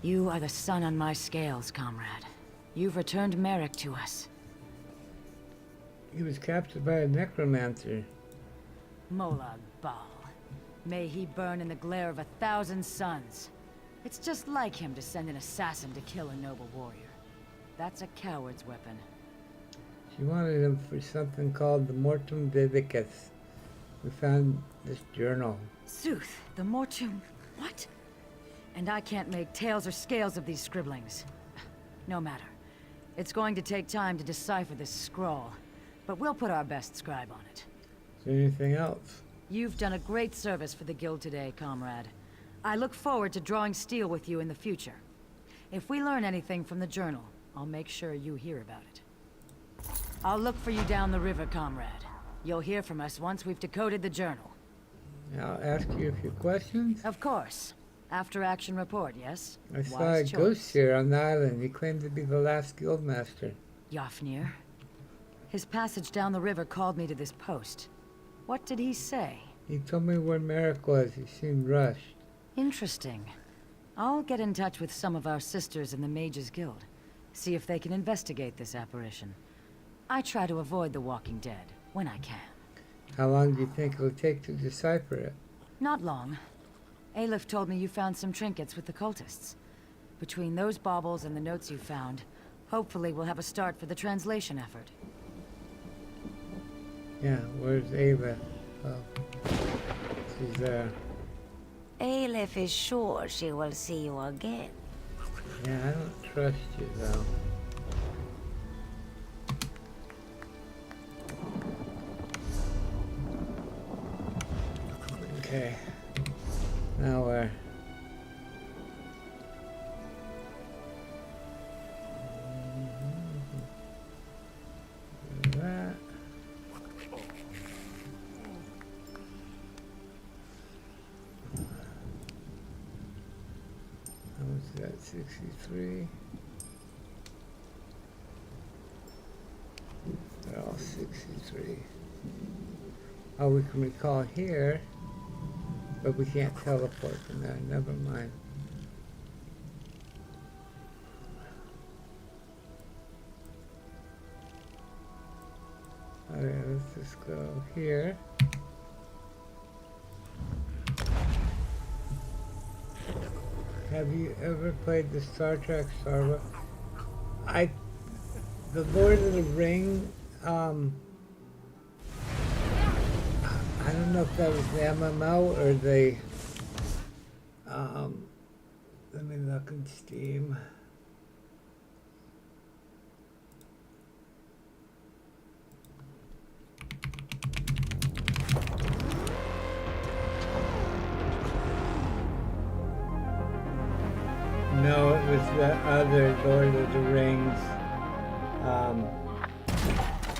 You are the sun on my scales, comrade. You've returned Merrick to us. He was captured by a necromancer. Molag Bal. May he burn in the glare of 1,000 suns. It's just like him to send an assassin to kill a noble warrior. That's a coward's weapon. She wanted him for something called the Mortum Vivicus. We found this journal. Sooth, the Mortum... what? And I can't make tails or scales of these scribblings. No matter. It's going to take time to decipher this scroll, but we'll put our best scribe on it. Is there anything else? You've done a great service for the guild today, comrade. I look forward to drawing steel with you in the future. If we learn anything from the journal, I'll make sure you hear about it. I'll look for you down the river, comrade. You'll hear from us once we've decoded the journal. I'll ask you a few questions. Of course. After action report, yes? I saw a ghost here on the island. He claimed to be the last guildmaster. Yafnir. His passage down the river called me to this post. What did he say? He told me where Merrick was. He seemed rushed. Interesting. I'll get in touch with some of our sisters in the Mages Guild. See if they can investigate this apparition. I try to avoid the Walking Dead, when I can. How long do you think it'll take to decipher it? Not long. Aleph told me you found some trinkets with the cultists. Between those baubles and the notes you found, hopefully we'll have a start for the translation effort. Yeah, where's Ava? Oh, she's there. Aleph is sure she will see you again. Yeah, I don't trust you, though. Okay. Now where? That. How much is that? 63. They're all 63. Oh, we can recall here. But we can't teleport from there. Never mind. Okay, let's just go here. Have you ever played the Star Trek Starbuck? The Lord of the Ring, I don't know if that was the MMO or the, let me look in Steam. No, it was the other Lord of the Rings,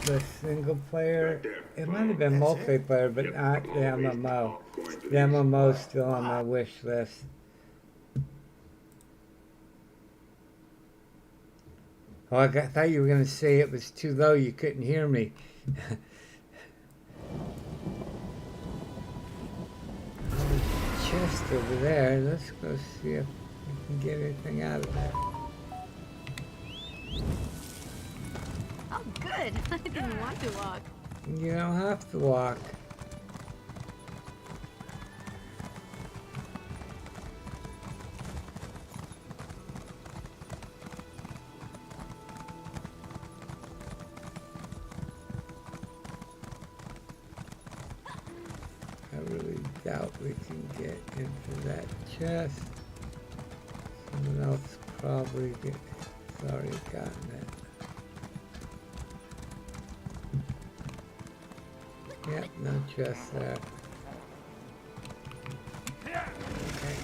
the single player. It might have been multiplayer, but not the MMO. The MMO's still on my wish list. Oh, I thought you were going to say it was too low, you couldn't hear me. Chest over there. Let's go see if we can get anything out of it. Oh, good. I didn't want to walk. You don't have to walk. I really doubt we can get into that chest. Someone else probably has already gotten it. Yep, no chest there. Okay.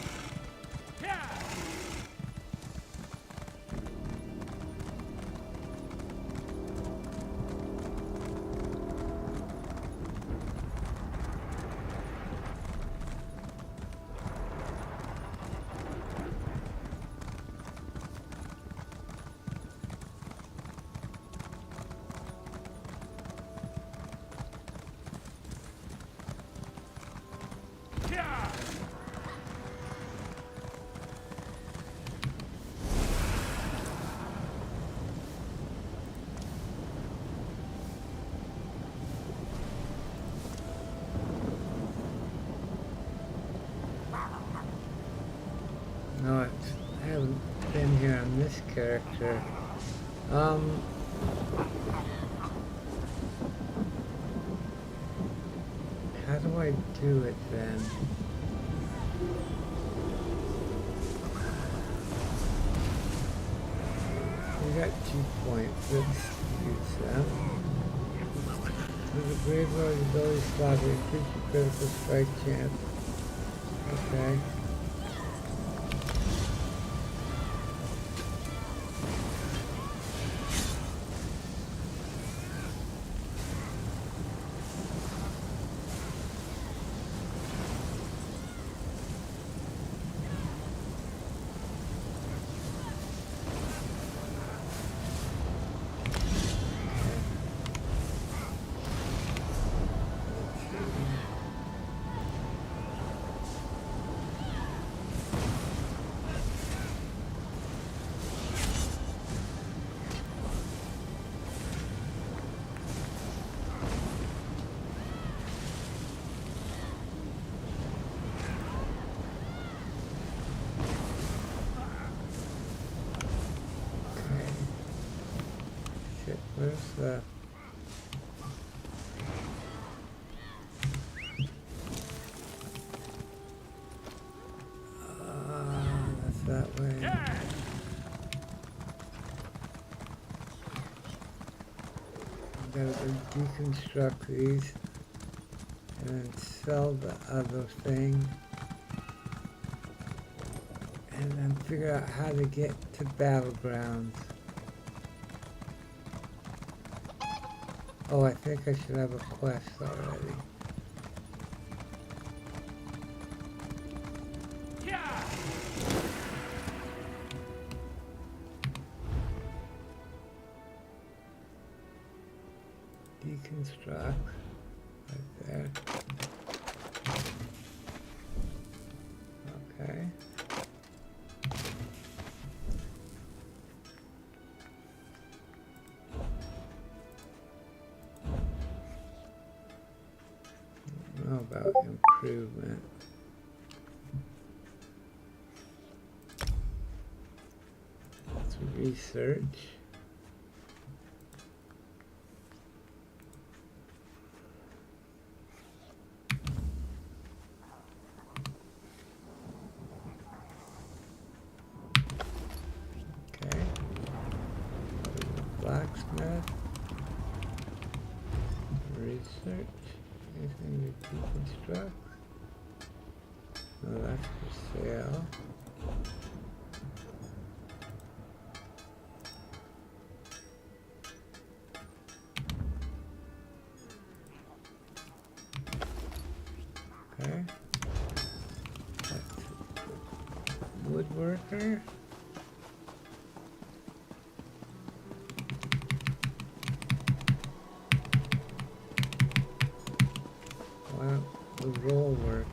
No, I haven't been here on this character. How do I do it then? We got 2 points. Let's use them. With a graveyard ability slot, we increase your critical strike chance. Okay. Where's the... that's that way. Gotta go deconstruct these and then sell the other thing and then figure out how to get to Battlegrounds. Oh, I think I should have a quest already. Deconstruct. Right there. Okay. About improvement. Research. Okay. Blacksmith. Research. Anything to deconstruct? No, that's for sale. Okay. Woodworker. Well, the roll work.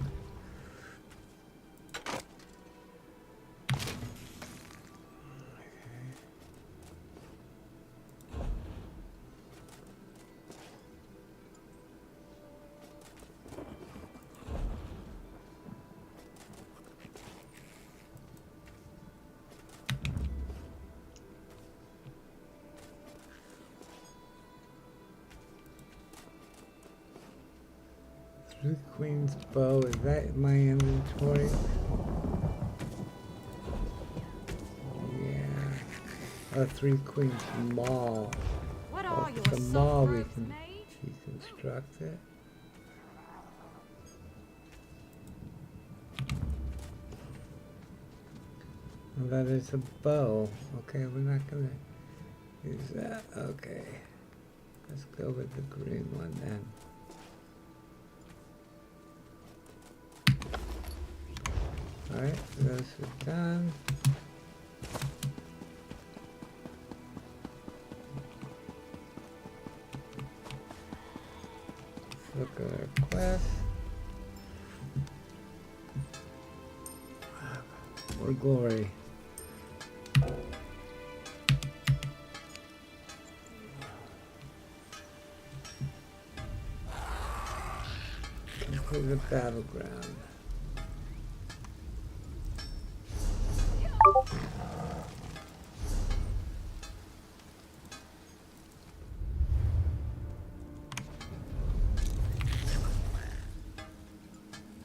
Three Queen's bow, is that in my inventory? Yeah. Three Queen's maul. What are your the maul we soft can made? deconstruct it. Well, that is a bow. Okay, we're not gonna use that. Okay. Let's go with the green one then. Alright, those are done. Let's look at our quest. More glory. Complete the battleground.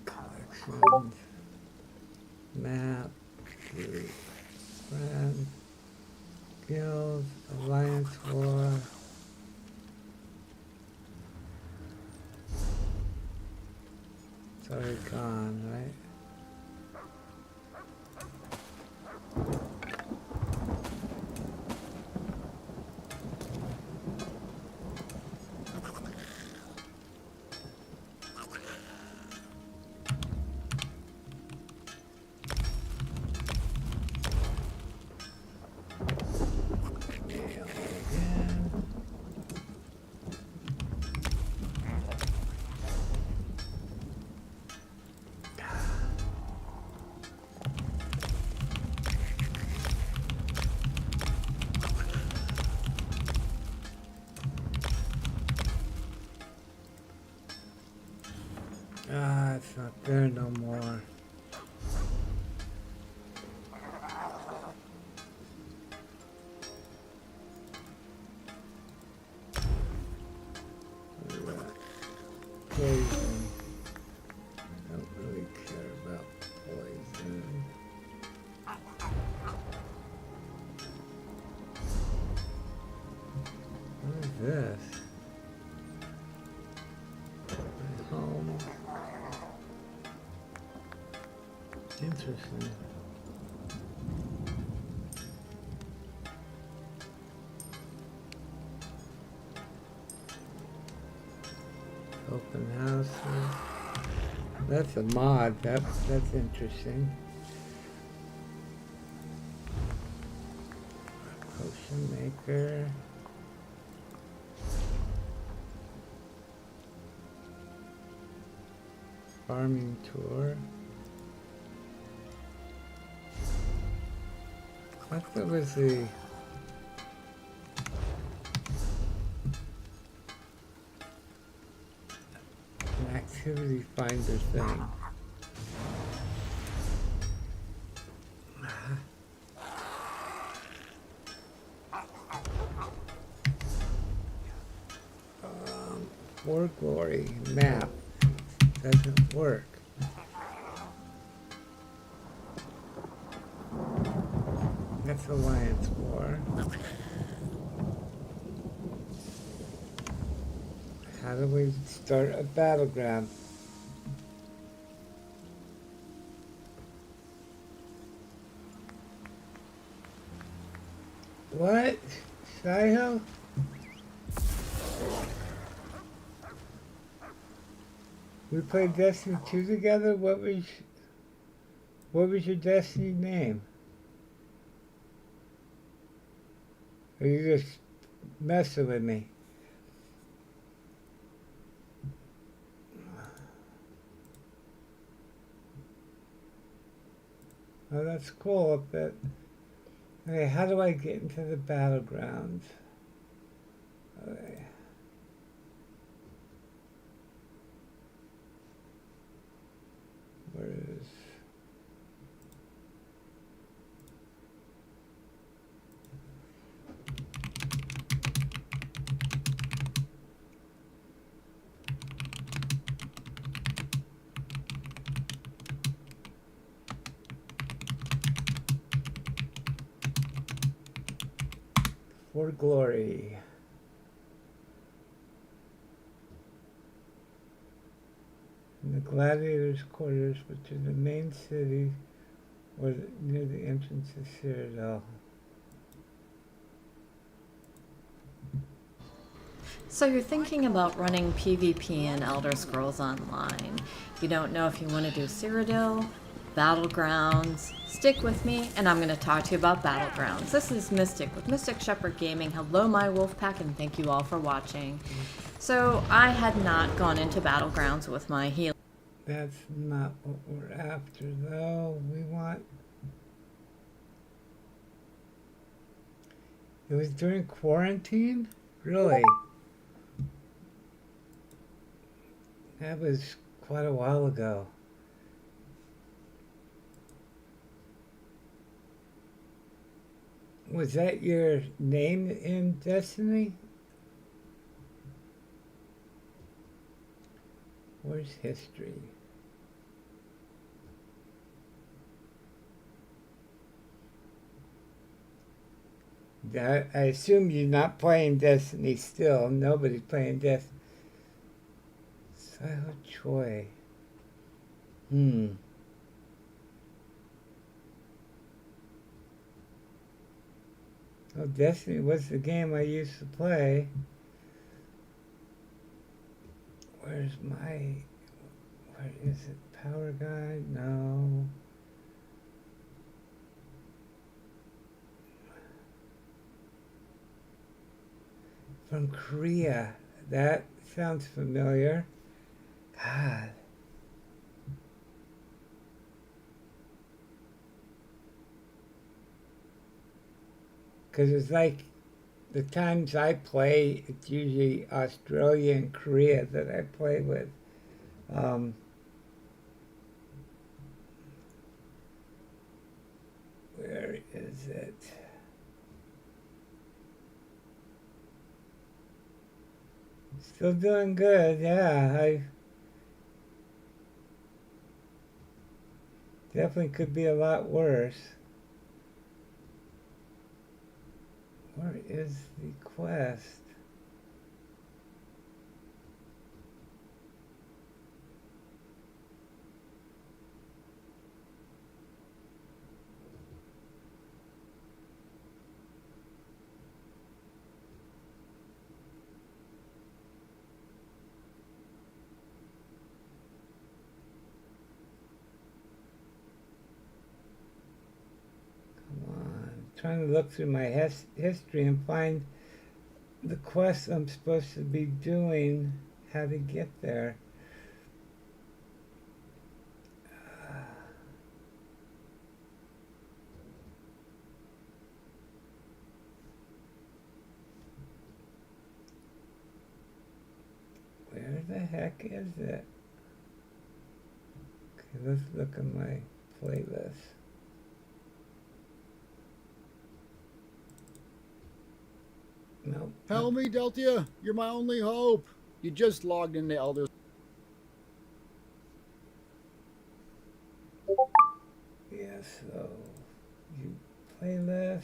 Collections. Map. Group. Friends. Guilds. Alliance War. It's already gone, right? Ah, it's not there no more. Poison. Don't really care about poison. What is this? My home. Interesting. Open houses. That's a mod. That's interesting. Potion maker. Farming tour. I thought it was the an activity finder thing. For Glory map doesn't work. That's Alliance War. How do we start a battleground? What? Shy-Ho? We played Destiny 2 together? What was your Destiny name? Or you just messing with me? Oh, that's cool, but okay, how do I get into the battlegrounds? Okay. Where is... For Glory. In the gladiators' quarters, which is the main city, or near the entrance to Citadel. So you're thinking about running PvP in Elder Scrolls Online. You don't know if you want to do Cyrodiil, Battlegrounds. Stick with me, and I'm going to talk to you about Battlegrounds. This is Mystic with Mystic Shepherd Gaming. Hello, my wolf pack, and thank you all for watching. So I had not gone into Battlegrounds with my healing. That's not what we're after, though. We want... It was during quarantine? Really? That was quite a while ago. Was that your name in Destiny? Where's history? I assume you're not playing Destiny still. Nobody's playing Destiny. Saiho Choi. Oh, Destiny was the game I used to play. Where is it? Power Guide? No. From Korea. That sounds familiar. God. Because it's like the times I play, it's usually Australia and Korea that I play with. Where is it? Still doing good, yeah. I definitely could be a lot worse. Where is the quest? Trying to look through my history and find the quest I'm supposed to be doing, how to get there. Where the heck is it? Okay, let's look at my playlist. Nope. Help me, Deltia. You're my only hope. You just logged into Elder. ESO. You playlist.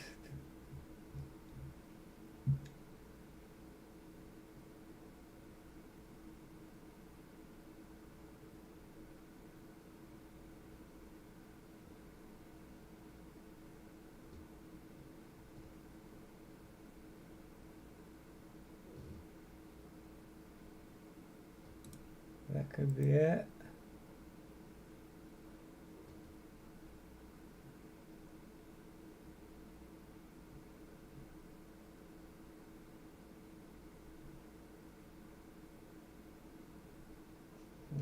That could be it.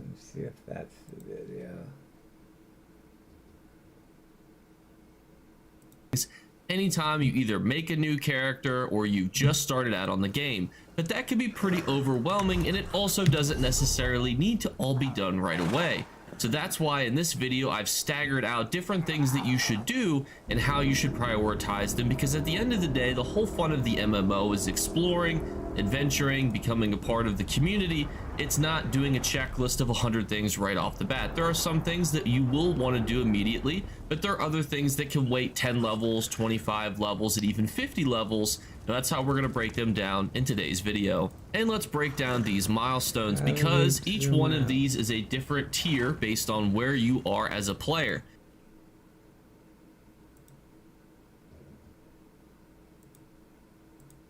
Let's see if that's the video. Anytime you either make a new character or you just started out on the game, but that can be pretty overwhelming, and it also doesn't necessarily need to all be done right away. So that's why in this video I've staggered out different things that you should do and how you should prioritize them, because at the end of the day the whole fun of the MMO is exploring, adventuring, becoming a part of the community. It's not doing a checklist of 100 things right off the bat. There are some things that you will want to do immediately, but there are other things that can wait 10 levels, 25 levels, and even 50 levels. Now that's how we're going to break them down in today's video. And let's break down these milestones, because each one of these is a different tier based on where you are as a player.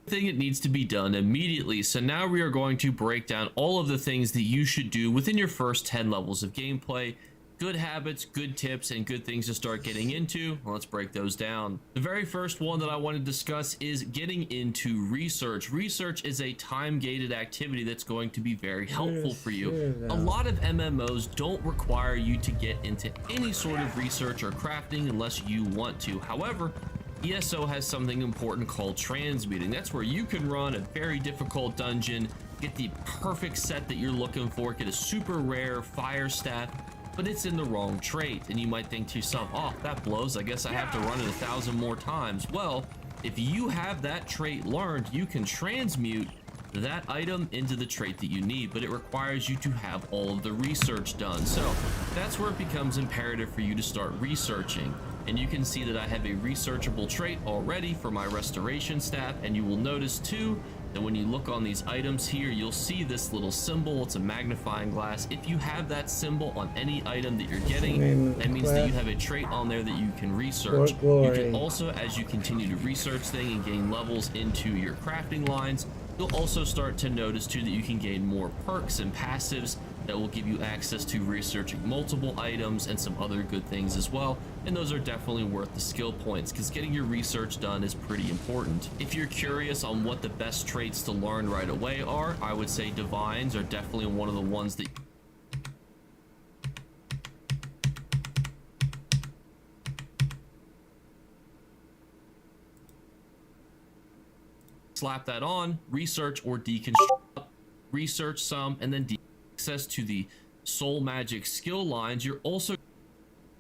Thing it needs to be done immediately. So now we are going to break down all of the things that you should do within your first 10 levels of gameplay. Good habits, good tips, and good things to start getting into. Well, let's break those down. The very first one that I want to discuss is getting into research. Research is a time-gated activity that's going to be very helpful for you. A lot of MMOs don't require you to get into any sort of research or crafting unless you want to. However, ESO has something important called transmuting. That's where you can run a very difficult dungeon, get the perfect set that you're looking for, get a super rare fire staff, but it's in the wrong trait. And you might think to yourself, oh, that blows, I guess I have to run it 1,000 more times. Well, if you have that trait learned, you can transmute that item into the trait that you need, but it requires you to have all of the research done. So that's where it becomes imperative for you to start researching. And you can see that I have a researchable trait already for my restoration staff, and you will notice too that when you look on these items here, you'll see this little symbol. It's a magnifying glass. If you have that symbol on any item that you're getting, that means that you have a trait on there that you can research. You can also, as you continue to research things and gain levels into your crafting lines, you'll also start to notice too that you can gain more perks and passives that will give you access to researching multiple items and some other good things as well. And those are definitely worth the skill points, because getting your research done is pretty important. If you're curious on what the best traits to learn right away are, I would say divines are definitely one of the ones that slap that on, research or deconstruct, research some, and then access to the soul magic skill lines. You're also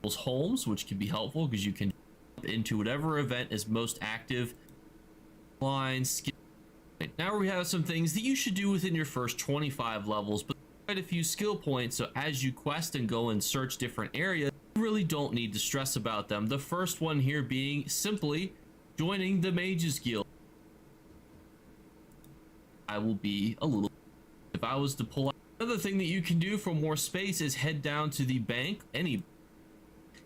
homes, which can be helpful because you can jump into whatever event is most active. Lines, skill. Now we have some things that you should do within your first 25 levels, but quite a few skill points. So as you quest and go and search different areas, you really don't need to stress about them. The first one here being simply joining the Mages Guild. I will be a little, if I was to pull out, another thing that you can do for more space is head down to the bank.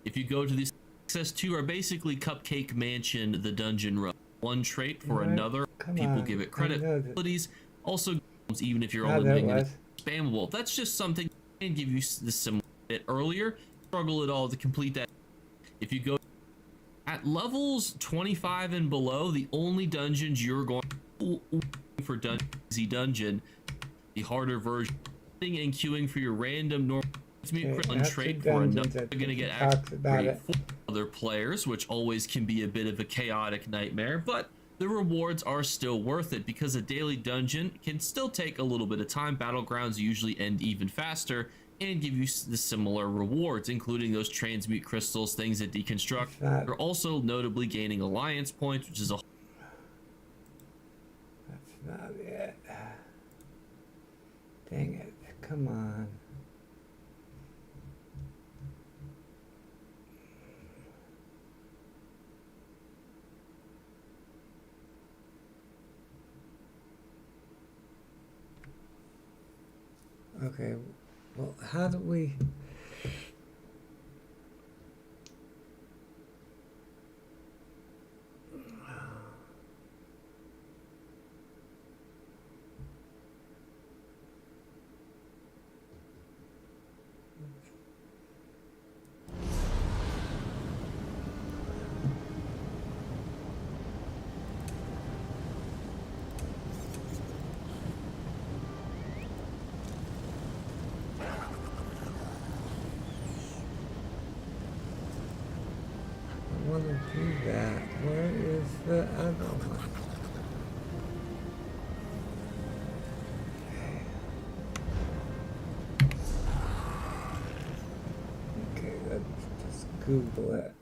If you go to these access to are basically Cupcake Mansion, the dungeon row. One trait for another, people give it credit abilities. Also, even if you're only making it spammable, that's just something I can give you this similar bit earlier. Struggle at all to complete that. If you go at levels 25 and below, the only dungeons you're going for easy dungeon, the harder version, and queuing for your random normal trait for another, you're gonna get access for other players, which always can be a bit of a chaotic nightmare, but the rewards are still worth it because a daily dungeon can still take a little bit of time. Battlegrounds usually end even faster and give you the similar rewards, including those transmute crystals, things that deconstruct. You're also notably gaining alliance points, which is a not it. Dang it. Come on. Okay, well, how do we... I want to do that. Where is the other one? Okay, let's just Google it.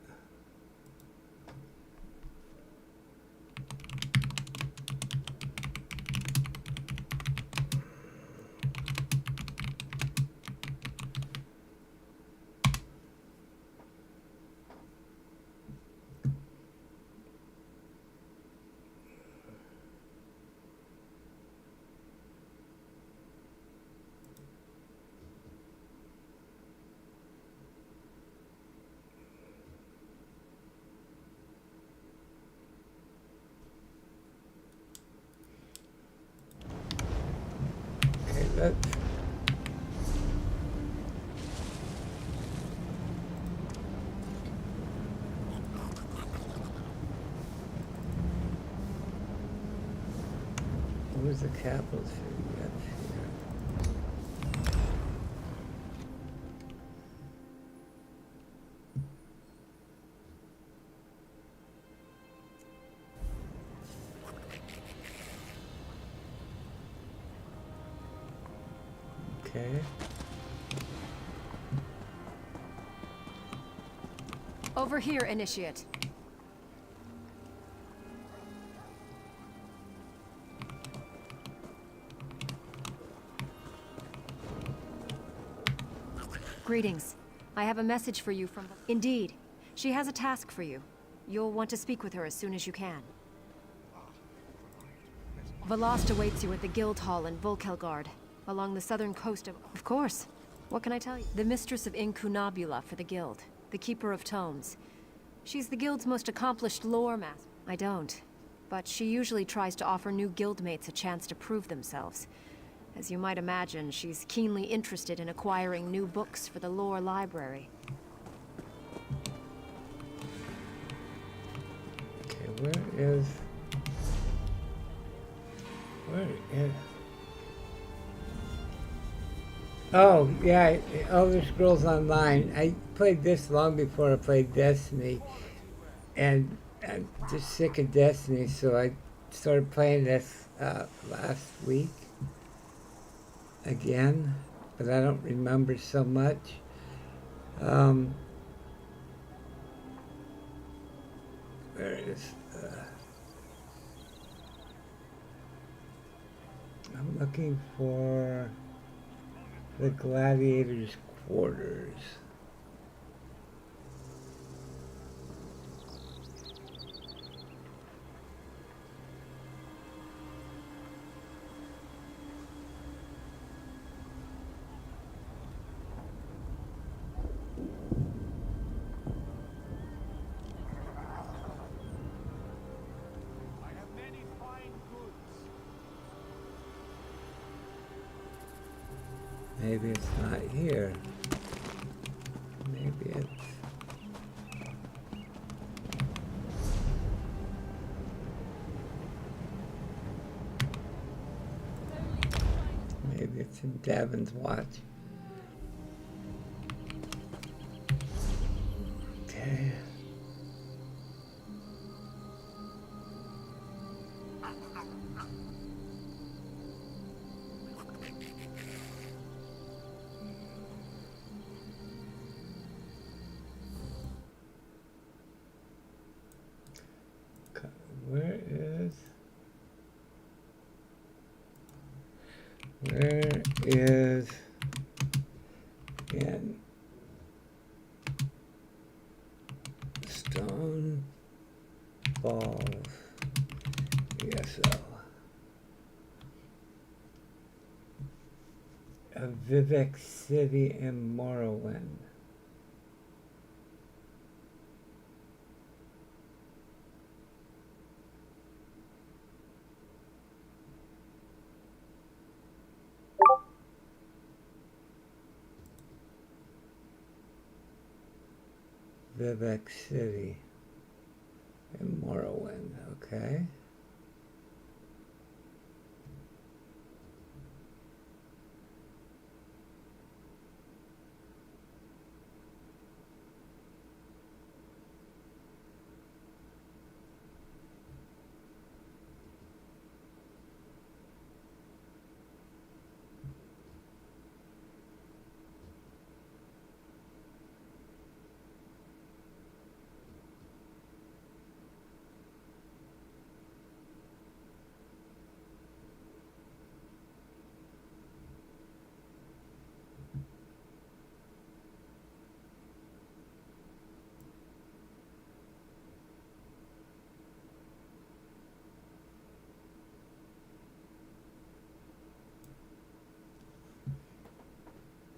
Okay, let's... Where's the capital city? That's here. Okay. Over here, Initiate. Greetings. I have a message for you from... Indeed. She has a task for you. You'll want to speak with her as soon as you can. Velost awaits you at the Guild Hall in Volkelgard, along the southern coast of... Of course. What can I tell you? The Mistress of Incunabula for the Guild, the Keeper of Tomes. She's the Guild's most accomplished lore master. I don't. But she usually tries to offer new guildmates a chance to prove themselves. As you might imagine, she's keenly interested in acquiring new books for the lore library. Okay, where is... Oh, yeah, Elder Scrolls Online. I played this long before I played Destiny. And I'm just sick of Destiny, so I started playing this last week. Again, but I don't remember so much. Where is I'm looking for the gladiators' quarters. Maybe it's not here. Maybe it's... Maybe it's in Davin's watch. Okay. Where is in Stone Balls ESO a Vivek City in Morrowind? Vivek City in Morrowind, okay.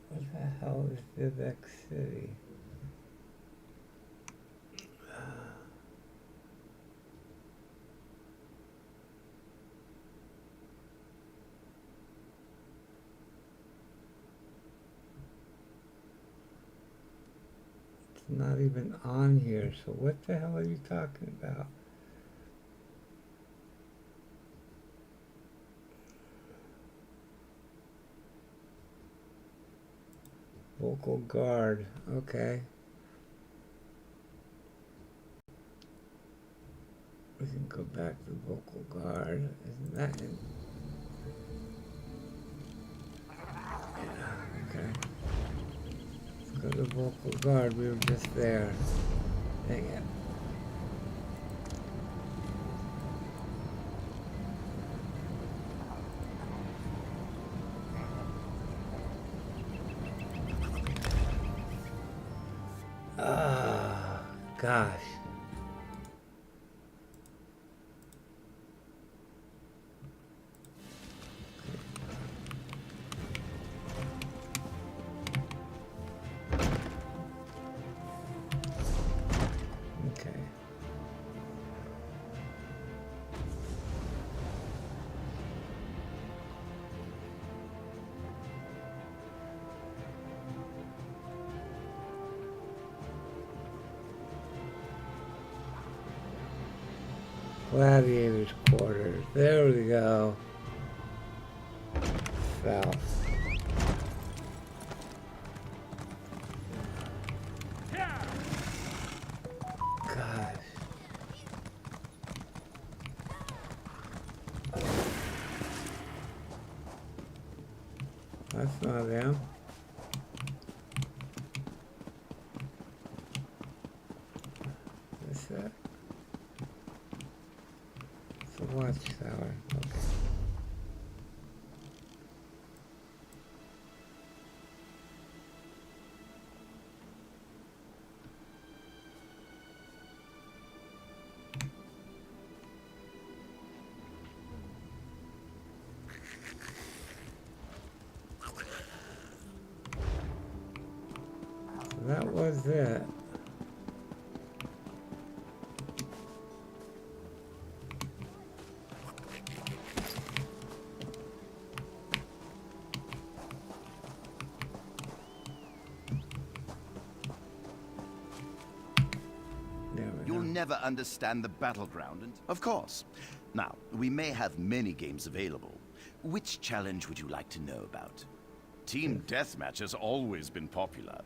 What the hell is Vivek City? It's not even on here, so what the hell are you talking about? Vocal guard, okay. We can go back to vocal guard. Isn't that in? Yeah, okay. Let's go to vocal guard. We were just there. Dang it. Ah, gosh. Okay. Gladiators quarters. There we go. South. Gosh. That's not them. What's that? It's a watchtower. Okay. So that was it. You'll never understand the battleground, and of course. Now, we may have many games available. Which challenge would you like to know about? Team Deathmatch has always been popular.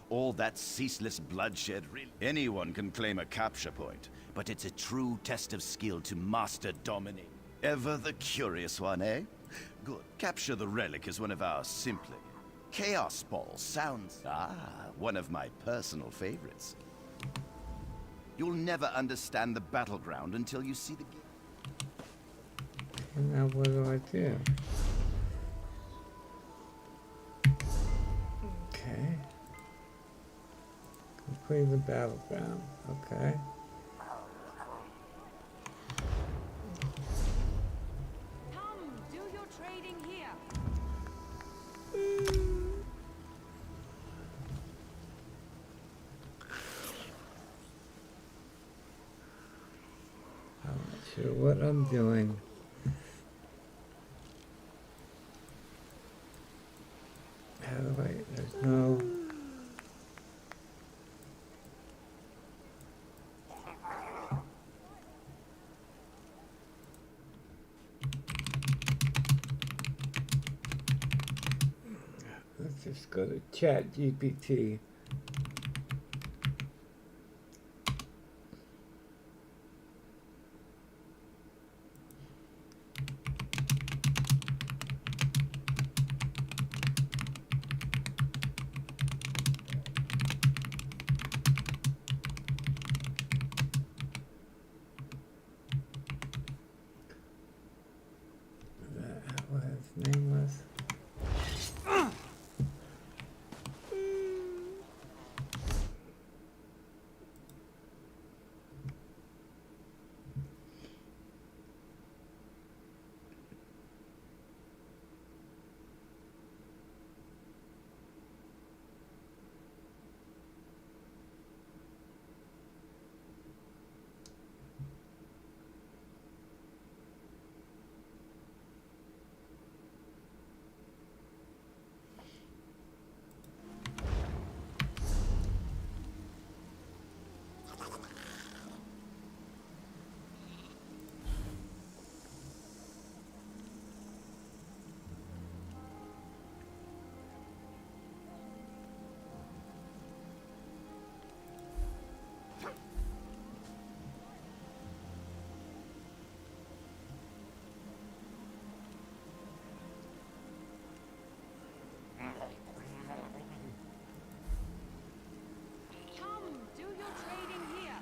All that ceaseless bloodshed, really. Anyone can claim a capture point, but it's a true test of skill to master dominate. Ever the curious one, eh? Good. Capture the Relic is one of our simpler. Chaos Ball sounds... one of my personal favorites. You'll never understand the battleground until you see the game. And now what do I do? Okay. Complete the battleground. Okay. Come, do your trading here. I'm not sure what I'm doing. How do I, there's no... Let's just go to Chat GPT. What his name was? Come, do your trading here.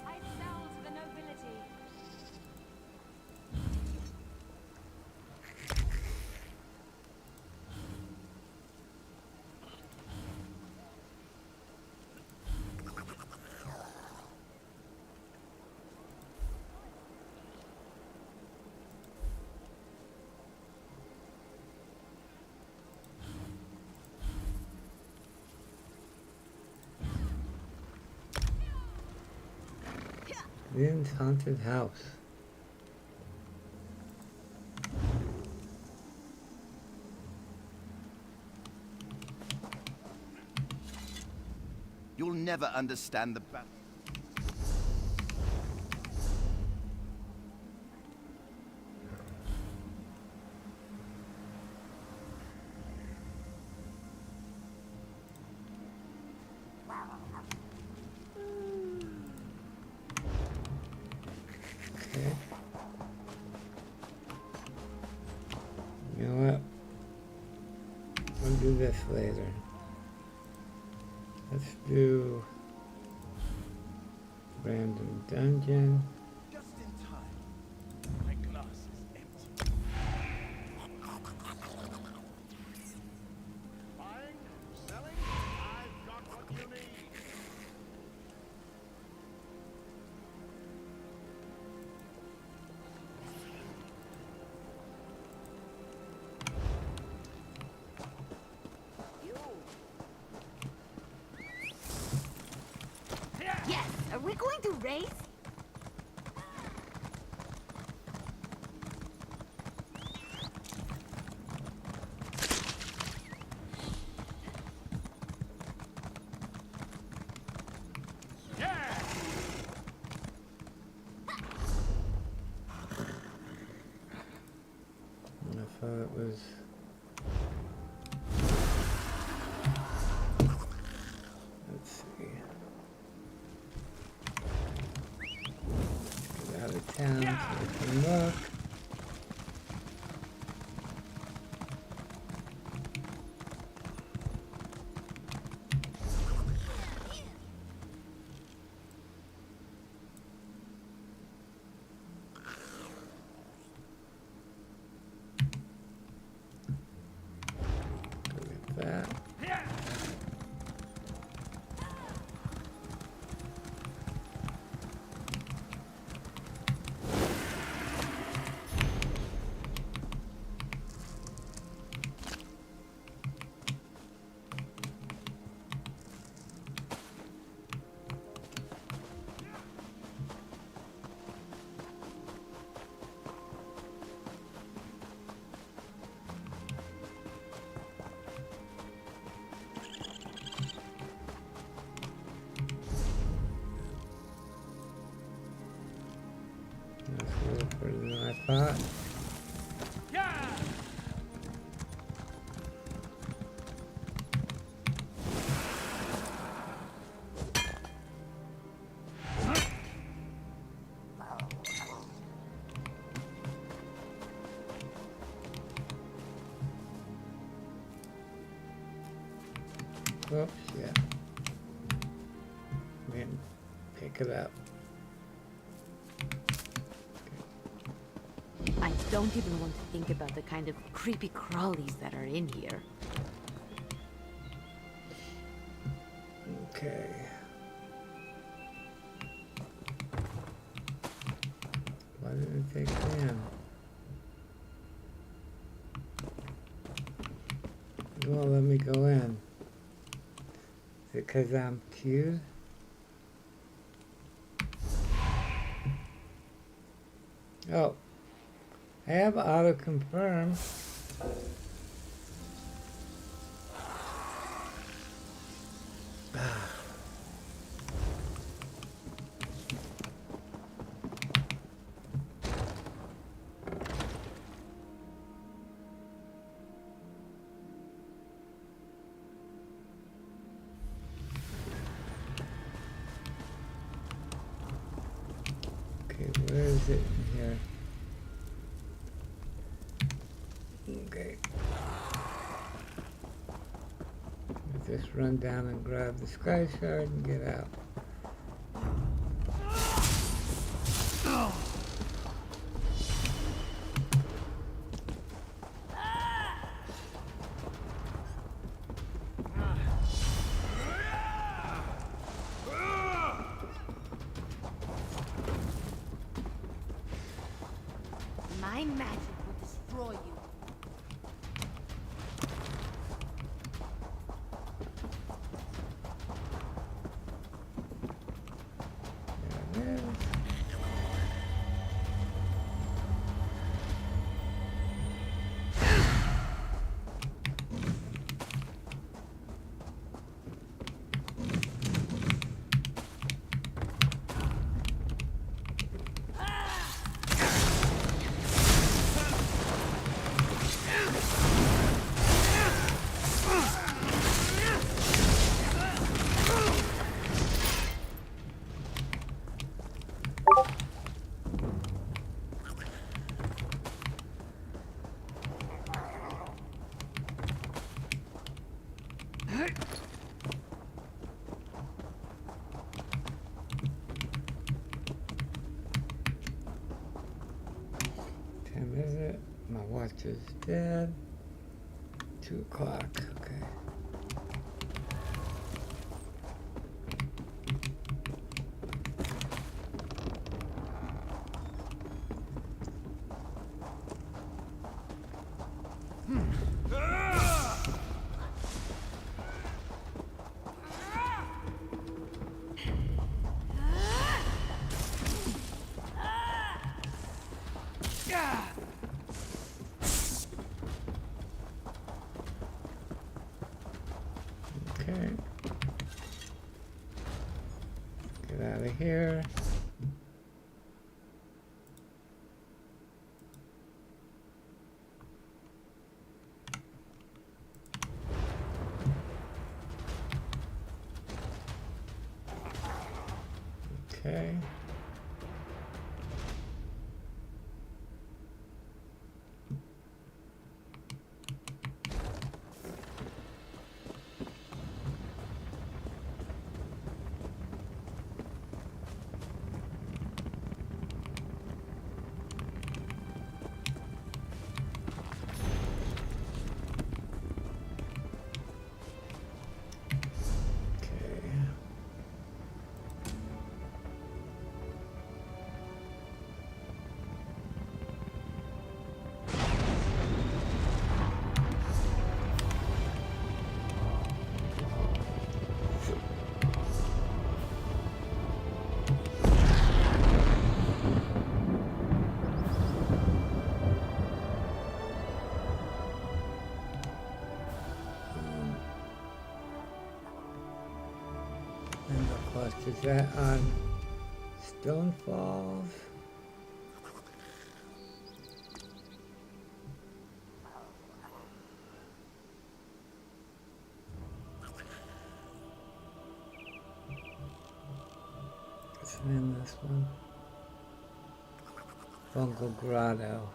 I sell to the nobility. Lynn's haunted house. You'll never understand the battle. Okay. You know what? We'll do this later. Let's do random dungeon. Just in time. My glass is empty. Buying? Selling? I've got what you need. race? I thought it was. Let's see. Get out of town so I can look. That. That's a little further than I thought. Oops, yeah. Man, pick it up. I don't even want to think about the kind of creepy crawlies that are in here. Okay. Why didn't it take me in? It won't let me go in. Is it because I'm queued? Oh. I have auto-confirm. Okay, where is it in here? Okay. Just run down and grab the sky shard and get out. My magic will destroy you. Is it? My watch is dead. 2 o'clock, okay. here. Okay. Is that on Stone Falls? What's the name of this one? Bungle Grotto.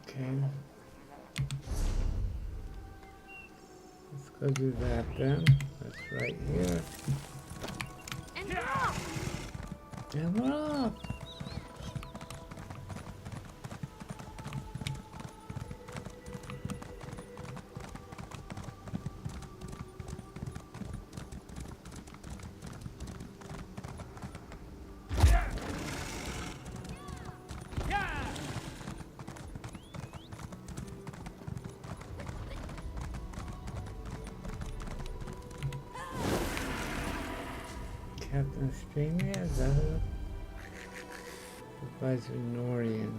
Okay. Let's go do that then. That's right here. And we're off! And we're off! Captain Streamia, is that who? Supervisor Norian.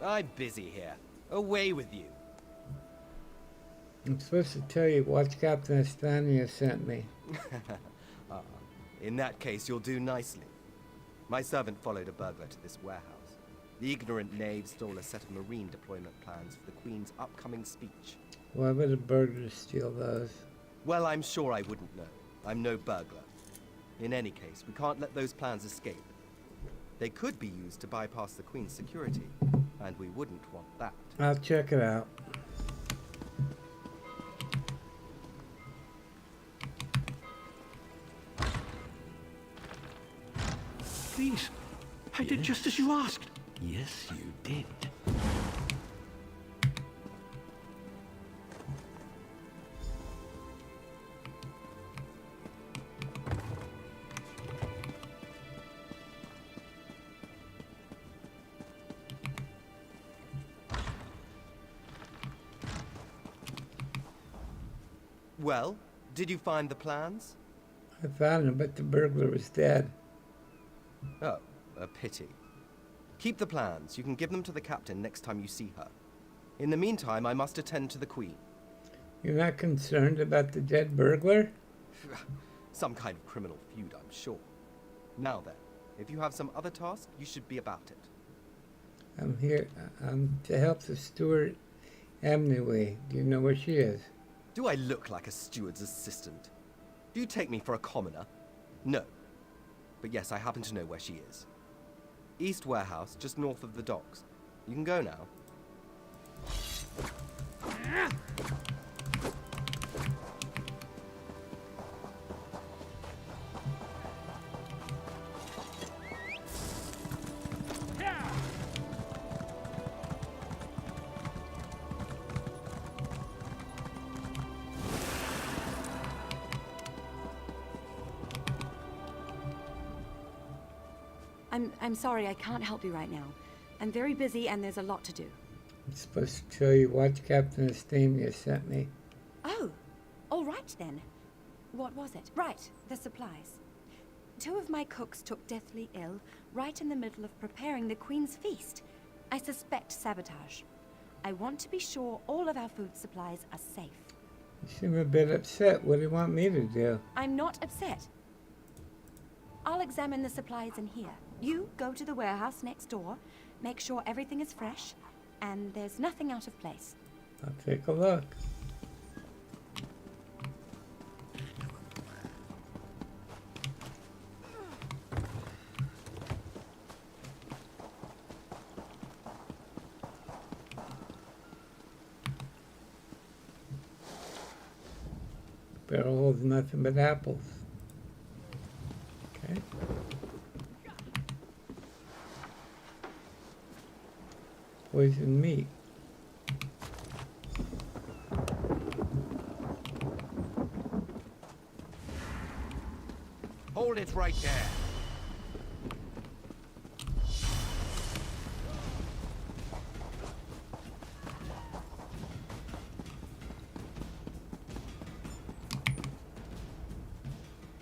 I'm busy here. Away with you. I'm supposed to tell you what Captain Estrania sent me. In that case, you'll do nicely. My servant followed a burglar to this warehouse. The ignorant knave stole a set of marine deployment plans for the Queen's upcoming speech. Why would a burglar steal those? Well, I'm sure I wouldn't know. I'm no burglar. In any case, we can't let those plans escape. They could be used to bypass the Queen's security, and we wouldn't want that. I'll check it out. Please, I did just as you asked. Yes, you did. Well, did you find the plans? I found them, but the burglar was dead. Oh, a pity. Keep the plans. You can give them to the captain next time you see her. In the meantime, I must attend to the Queen. You're not concerned about the dead burglar? Some kind of criminal feud, I'm sure. Now then, if you have some other task, you should be about it. I'm here to help the steward Amniway. Do you know where she is? Do I look like a steward's assistant? Do you take me for a commoner? No. But yes, I happen to know where she is. East Warehouse, just north of the docks. You can go now. I'm sorry, I can't help you right now. I'm very busy and there's a lot to do. I'm supposed to show you what Captain Estamia sent me. Oh, all right then. What was it? Right, the supplies. 2 of my cooks took deathly ill right in the middle of preparing the Queen's feast. I suspect sabotage. I want to be sure all of our food supplies are safe. You seem a bit upset. What do you want me to do? I'm not upset. I'll examine the supplies in here. You go to the warehouse next door, make sure everything is fresh, and there's nothing out of place. I'll take a look. Barrel holds nothing but apples. Okay. Poisoned meat. Hold it right there.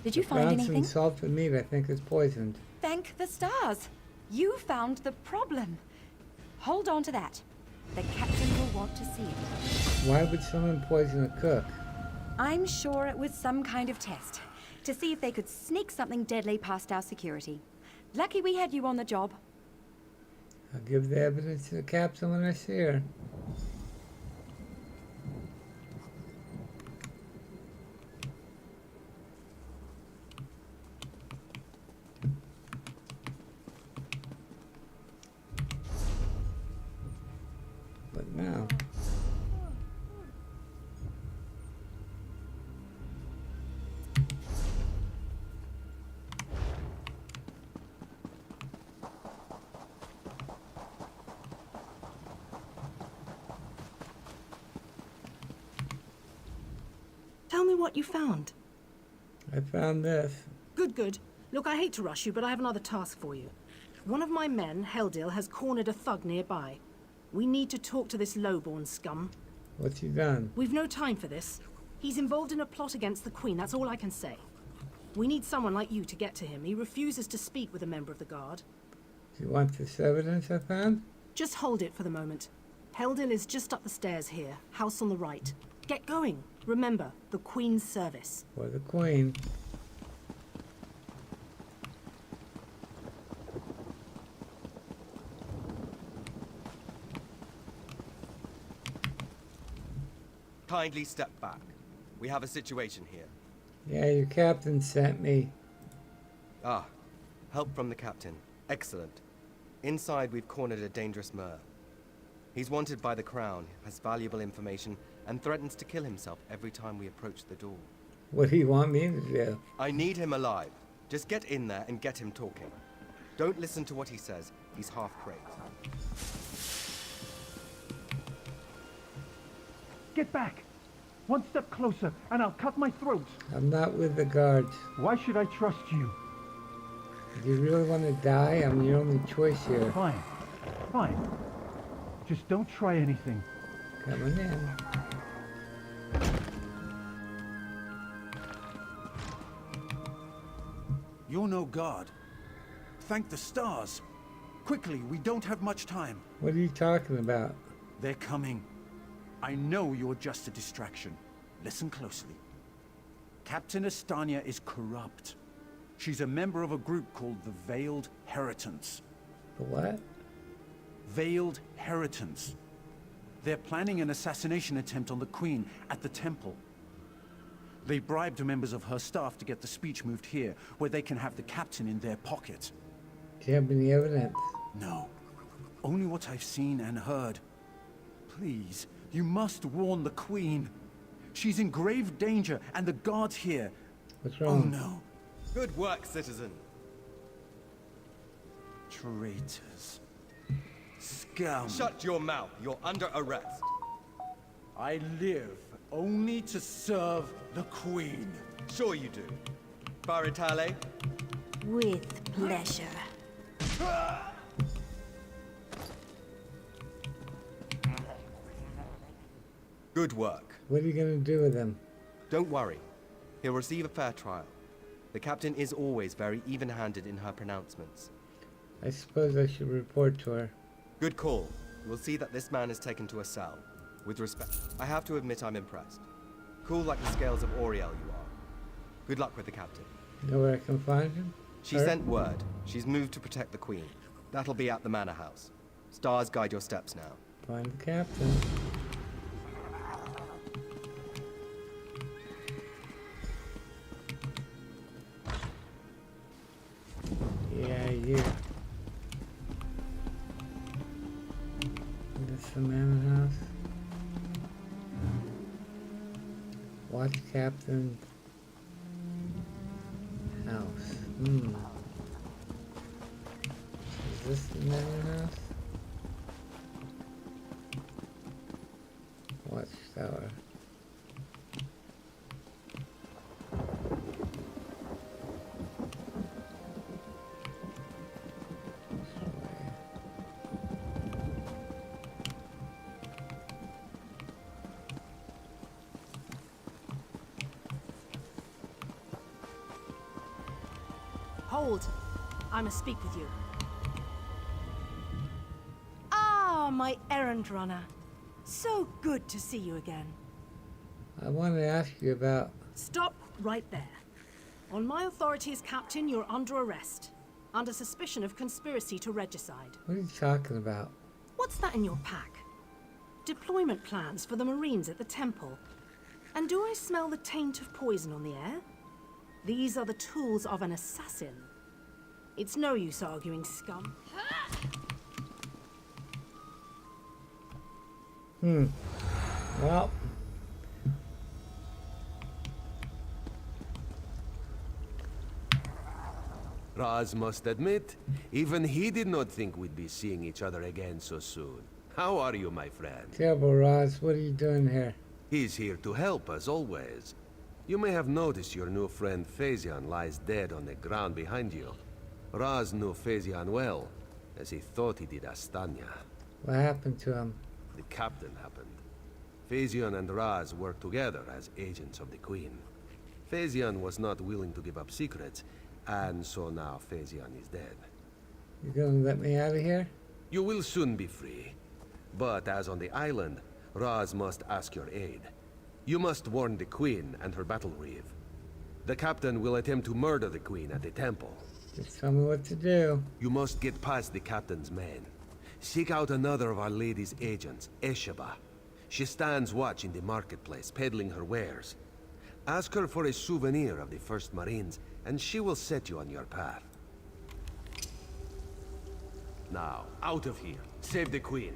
Did you find Found anything? some salted meat. I think it's poisoned. Thank the stars. You found the problem. Hold on to that. The captain will want to see it. Why would someone poison a cook? I'm sure it was some kind of test to see if they could sneak something deadly past our security. Lucky we had you on the job. I'll give the evidence to the captain when I see her. But now... Tell me what you found. I found this. Good, good. Look, I hate to rush you, but I have another task for you. One of my men, Heldil, has cornered a thug nearby. We need to talk to this lowborn scum. What's he done? We've no time for this. He's involved in a plot against the Queen, that's all I can say. We need someone like you to get to him. He refuses to speak with a member of the Guard. Do you want this evidence I found? Just hold it for the moment. Heldil is just up the stairs here, house on the right. Get going. Remember, the Queen's service. For the Queen. Kindly step back. We have a situation here. Yeah, your captain sent me. Ah, help from the captain. Excellent. Inside, we've cornered a dangerous Mer. He's wanted by the Crown, has valuable information, and threatens to kill himself every time we approach the door. What do you want me to do? I need him alive. Just get in there and get him talking. Don't listen to what he says. He's half crazed. Get back! One step closer, and I'll cut my throat. I'm not with the guards. Why should I trust you? Do you really want to die? I'm your only choice here. Fine. Fine. Just don't try anything. Coming in. You're no guard. Thank the stars. Quickly, we don't have much time. What are you talking about? They're coming. I know you're just a distraction. Listen closely. Captain Estania is corrupt. She's a member of a group called the Veiled Heritants. The what? Veiled Heritants. They're planning an assassination attempt on the Queen at the temple. They bribed members of her staff to get the speech moved here, where they can have the captain in their pocket. Do you have any evidence? No. Only what I've seen and heard. Please, you must warn the Queen. She's in grave danger, and the guards here. What's wrong? Oh no. Good work, citizen. Traitors. Scum. Shut your mouth. You're under arrest. I live only to serve the Queen. Sure you do. Baritale? With pleasure. Good work. What are you gonna do with him? Don't worry. He'll receive a fair trial. The captain is always very even-handed in her pronouncements. I suppose I should report to her. Good call. We'll see that this man is taken to a cell. With respect, I have to admit I'm impressed. Cool like the scales of Oriel you are. Good luck with the captain. Know where I can find him? She sent word. She's moved to protect the queen. That'll be at the manor house. Stars guide your steps now. Find the captain. Yeah, you. That's the manor house. Watch captain house. Is this the manor house? Watchtower. Hold. I must speak with you. Ah, my errand runner. So good to see you again. I wanted to ask you about... Stop right there. On my authority as captain, you're under arrest. Under suspicion of conspiracy to regicide. What are you talking about? What's that in your pack? Deployment plans for the Marines at the temple. And do I smell the taint of poison on the air? These are the tools of an assassin. It's no use arguing, scum. Well... Raz must admit, even he did not think we'd be seeing each other again so soon. How are you, my friend? Terrible, Raz. What are you doing here? He's here to help, as always. You may have noticed your new friend Phazion lies dead on the ground behind you. Raz knew Phazion well, as he thought he did Astanya. What happened to him? The captain happened. Phazion and Raz worked together as agents of the Queen. Phazion was not willing to give up secrets, and so now Phazion is dead. You gonna let me out of here? You will soon be free. But as on the island, Raz must ask your aid. You must warn the Queen and her battle reeve. The captain will attempt to murder the Queen at the temple. Just tell me what to do. You must get past the captain's men. Seek out another of Our Lady's agents, Esheba. She stands watch in the marketplace, peddling her wares. Ask her for a souvenir of the First Marines, and she will set you on your path. Now, out of here. Save the Queen.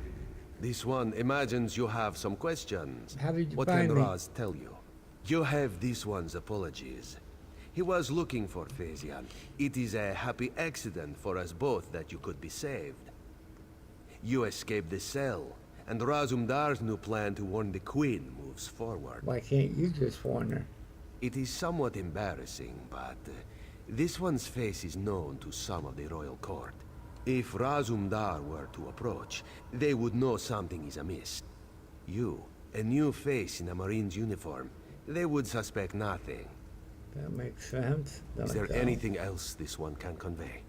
This one imagines you have some questions. How did you What find can me? Raz tell you? You have this one's apologies. He was looking for Phazion. It is a happy accident for us both that you could be saved. You escaped the cell, and Razumdar's new plan to warn the Queen moves forward. Why can't you just warn her? It is somewhat embarrassing, but this one's face is known to some of the royal court. If Razumdar were to approach, they would know something is amiss. You, a new face in a Marine's uniform, they would suspect nothing. That makes sense. Is there Don't. anything else this one can convey?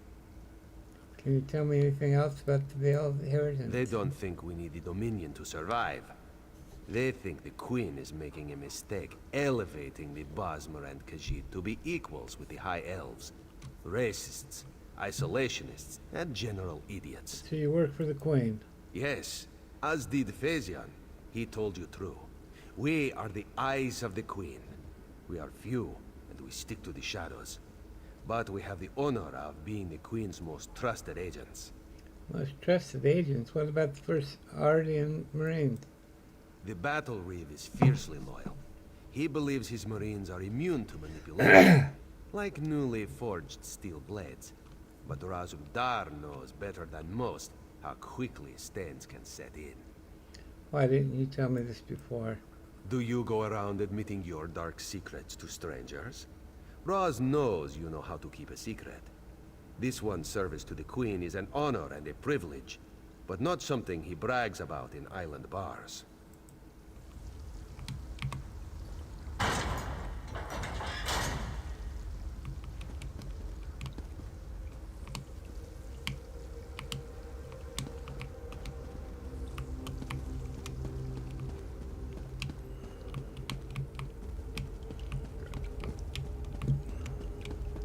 Can you tell me anything else about the Veiled Inheritance? They don't think we need the Dominion to survive. They think the Queen is making a mistake, elevating the Bosmer and Khajiit to be equals with the High Elves. Racists, isolationists, and general idiots. So you work for the Queen? Yes, as did Phazion. He told you true. We are the eyes of the Queen. We are few, and we stick to the shadows. But we have the honor of being the Queen's most trusted agents. Most trusted agents? What about the First Ardian Marines? The Battle Reeve is fiercely loyal. He believes his Marines are immune to manipulation, like newly forged steel blades. But Razumdar knows better than most how quickly stains can set in. Why didn't you tell me this before? Do you go around admitting your dark secrets to strangers? Raz knows you know how to keep a secret. This one's service to the Queen is an honor and a privilege, but not something he brags about in island bars.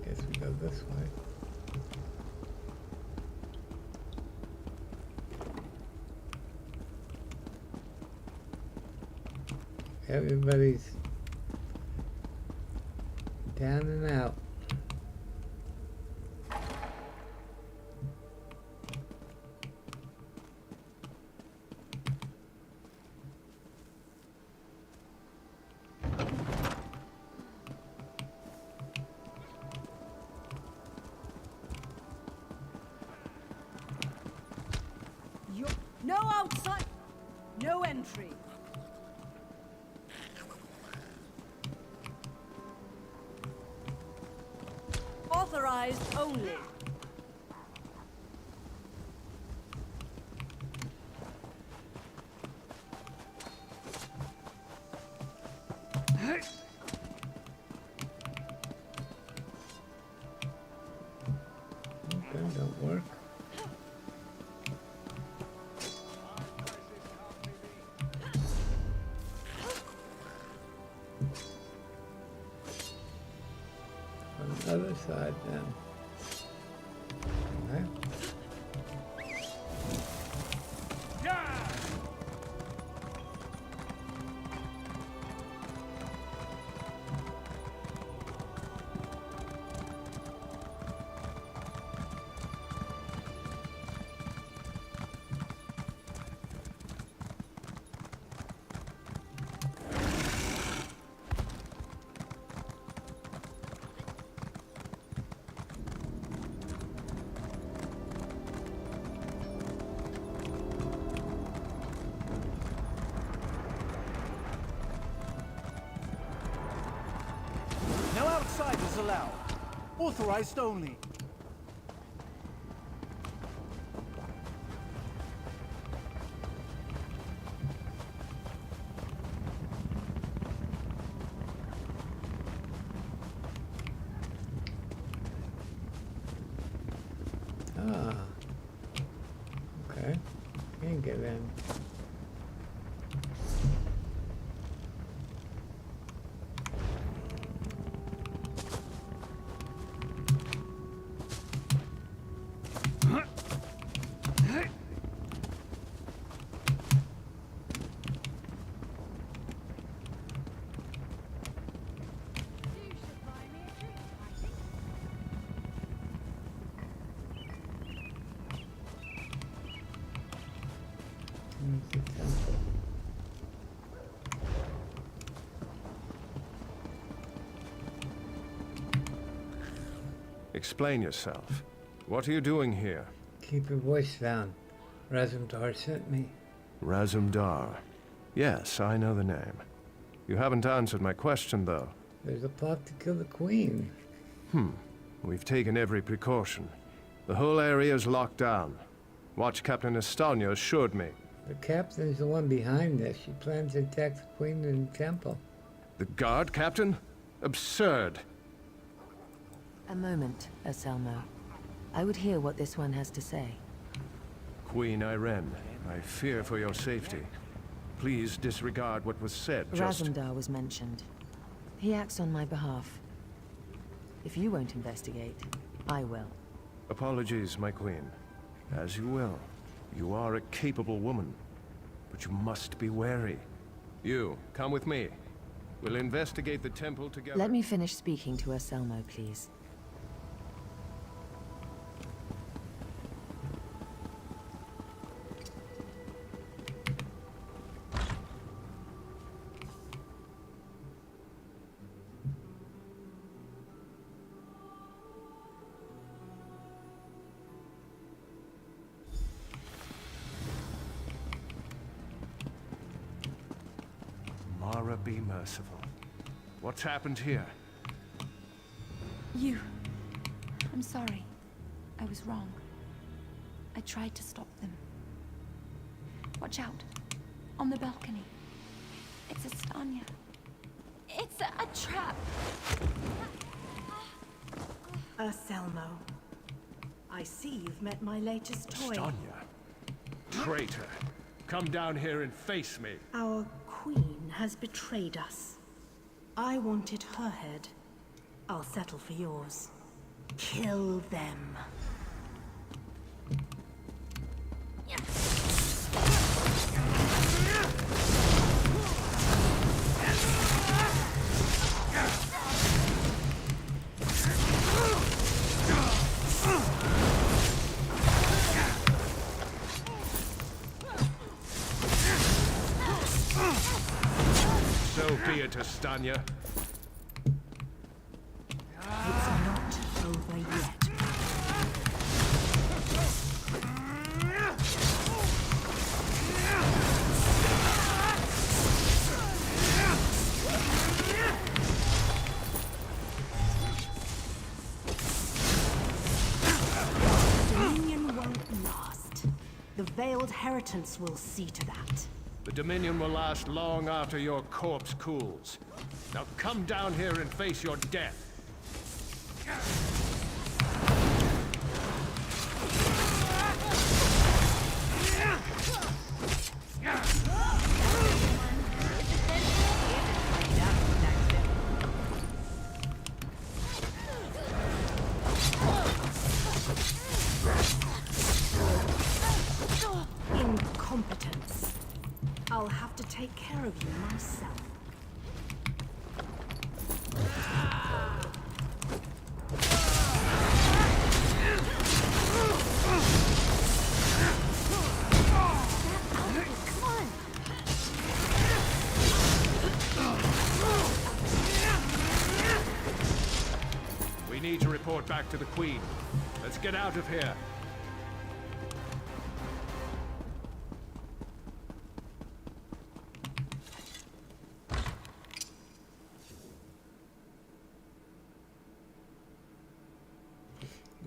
Guess we go this way. Everybody's down and out. No outside! No entry! Authorized only. Okay, don't work. On the other side then. Okay. No outsiders allowed. Authorized only. Ah. Okay. Can't get in. Explain yourself. What are you doing here? Keep your voice down. Razumdar sent me. Razumdar. Yes, I know the name. You haven't answered my question, though. There's a plot to kill the Queen. We've taken every precaution. The whole area's locked down. Watch Captain Estonia assured me. The captain's the one behind this. She plans to attack the Queen in the temple. The guard, Captain? Absurd. A moment, Anselmo. I would hear what this one has to say. Queen Irene, I fear for your safety. Please disregard what was said. Razumdar was mentioned. He acts on my behalf. If you won't investigate, I will. Apologies, my queen. As you will. You are a capable woman. But you must be wary. You, come with me. We'll investigate the temple together. Let me finish speaking to Anselmo, please. Mara, be merciful. What's happened here? I'm sorry. I was wrong. I tried to stop them. Watch out. On the balcony. It's Estanya. It's a trap. Selmo. I see you've met my latest toy. Stanya. Traitor. Come down here and face me. Our queen has betrayed us. I wanted her head. I'll settle for yours. Kill them. So be it, Estanya. It's not over yet. Dominion won't last. The Veiled Heritance will see to that. The Dominion will last long after your corpse cools. Now come down here and face your death. Incompetence. I'll have to take care of you myself. We need to report back to the Queen. Let's get out of here.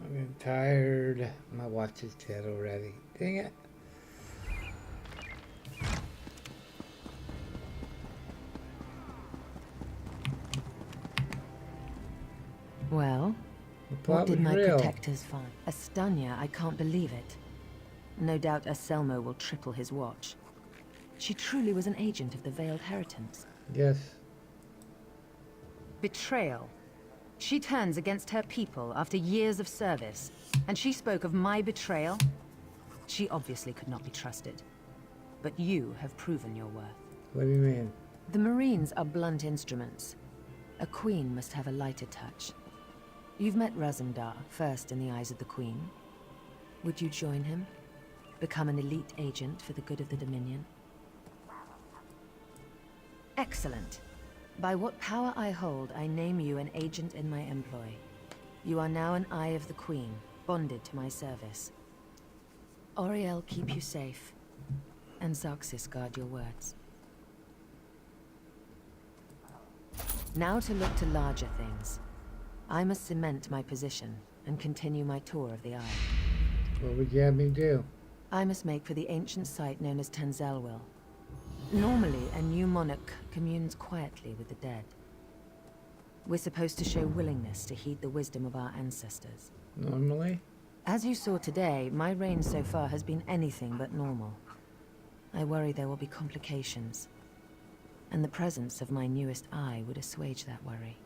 I'm getting tired. My watch is dead already. Dang it. Well, plot what did was my real. protectors find? Estanya, I can't believe it. No doubt Selmo will triple his watch. She truly was an agent of the Veiled Heritance. Yes. Betrayal. She turns against her people after years of service, and she spoke of my betrayal? She obviously could not be trusted. But you have proven your worth. What do you mean? The Marines are blunt instruments. A queen must have a lighter touch. You've met Razumdar, first in the eyes of the Queen. Would you join him? Become an elite agent for the good of the Dominion? Excellent. By what power I hold, I name you an agent in my employ. You are now an Eye of the Queen, bonded to my service. Oriel keep you safe, and Xaxis guard your words. Now to look to larger things. I must cement my position and continue my tour of the Isle. What would you have me do? I must make for the ancient site known as Tanzelwil. Normally, a new monarch communes quietly with the dead. We're supposed to show willingness to heed the wisdom of our ancestors. Normally? As you saw today, my reign so far has been anything but normal. I worry there will be complications. And the presence of my newest eye would assuage that worry.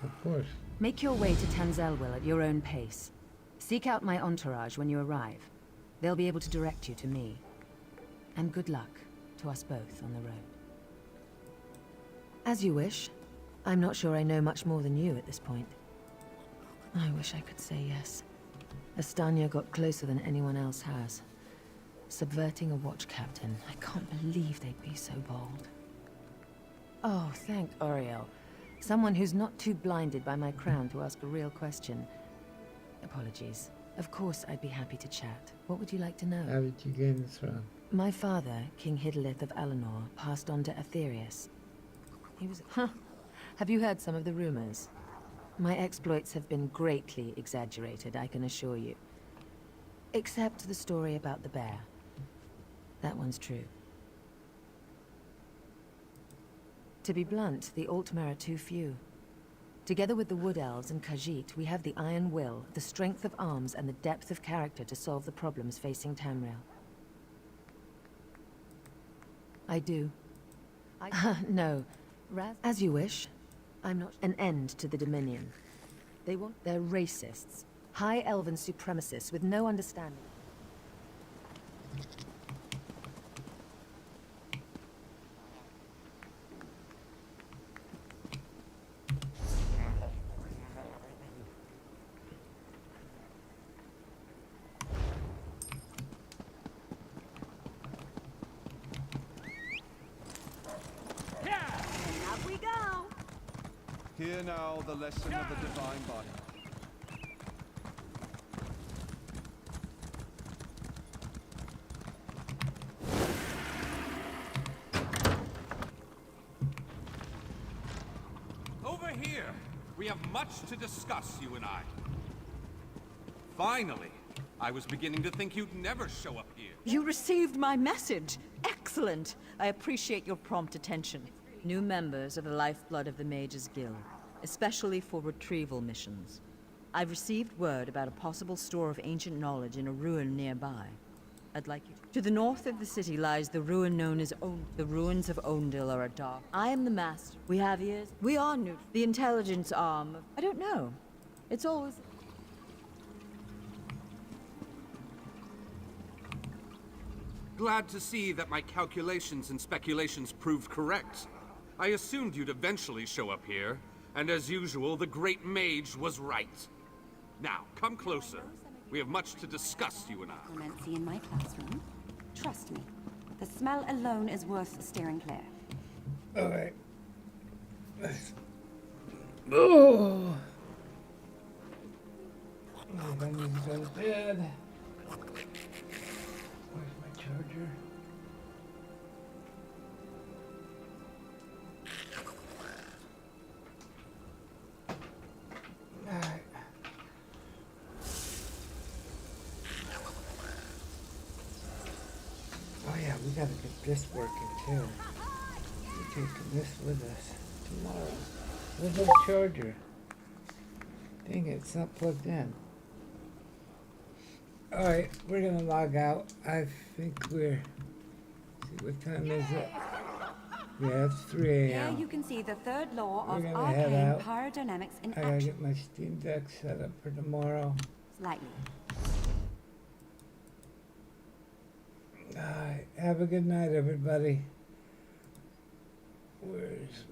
Of course. Make your way to Tanzelwil at your own pace. Seek out my entourage when you arrive. They'll be able to direct you to me. And good luck to us both on the road. As you wish. I'm not sure I know much more than you at this point. I wish I could say yes. Estanya got closer than anyone else has. Subverting a watch captain. I can't believe they'd be so bold. Oh, thank Oriel. Someone who's not too blinded by my crown to ask a real question. Apologies. Of course I'd be happy to chat. What would you like to know? How did you gain the throne? My father, King Hidalith of Alinor, passed on to Aetherius. He was... Huh. Have you heard some of the rumors? My exploits have been greatly exaggerated, I can assure you. Except the story about the bear. That one's true. To be blunt, the Altmer are too few. Together with the Wood Elves and Khajiit, we have the iron will, the strength of arms, and the depth of character to solve the problems facing Tamriel. I do. No. As you wish. I'm not an end to the Dominion. They're racists. High Elven supremacists with no understanding. Hear now the lesson of the divine body. Over here! We have much to discuss, you and I. Finally! I was beginning to think you'd never show up here. You received my message. Excellent. I appreciate your prompt attention. New members are the lifeblood of the Mages Guild, especially for retrieval missions. I've received word about a possible store of ancient knowledge in a ruin nearby. I'd like you to the north of the city lies the ruin known as The ruins of Ondil are a dark. I am the master. We have ears. We are new. The intelligence arm of... I don't know. It's always... Glad to see that my calculations and speculations proved correct. I assumed you'd eventually show up here, and as usual, the great mage was right. Now, come closer. We have much to discuss, you and I. Clemency in my classroom. Trust me, the smell alone is worth steering clear. Alright. Oh! I need to go to bed. Where's my charger? Alright. Oh yeah, we gotta get this working too. We're taking this with us tomorrow. Where's my charger? Dang it, it's not plugged in. Alright, we're gonna log out. I think we're... See, what time is it? Yeah, it's 3 a.m. Here you can see the third law We're of gonna head arcane out. pyrodynamics in I gotta action. get my Steam Deck set up for tomorrow. Slightly. Alright, have a good night, everybody. Where's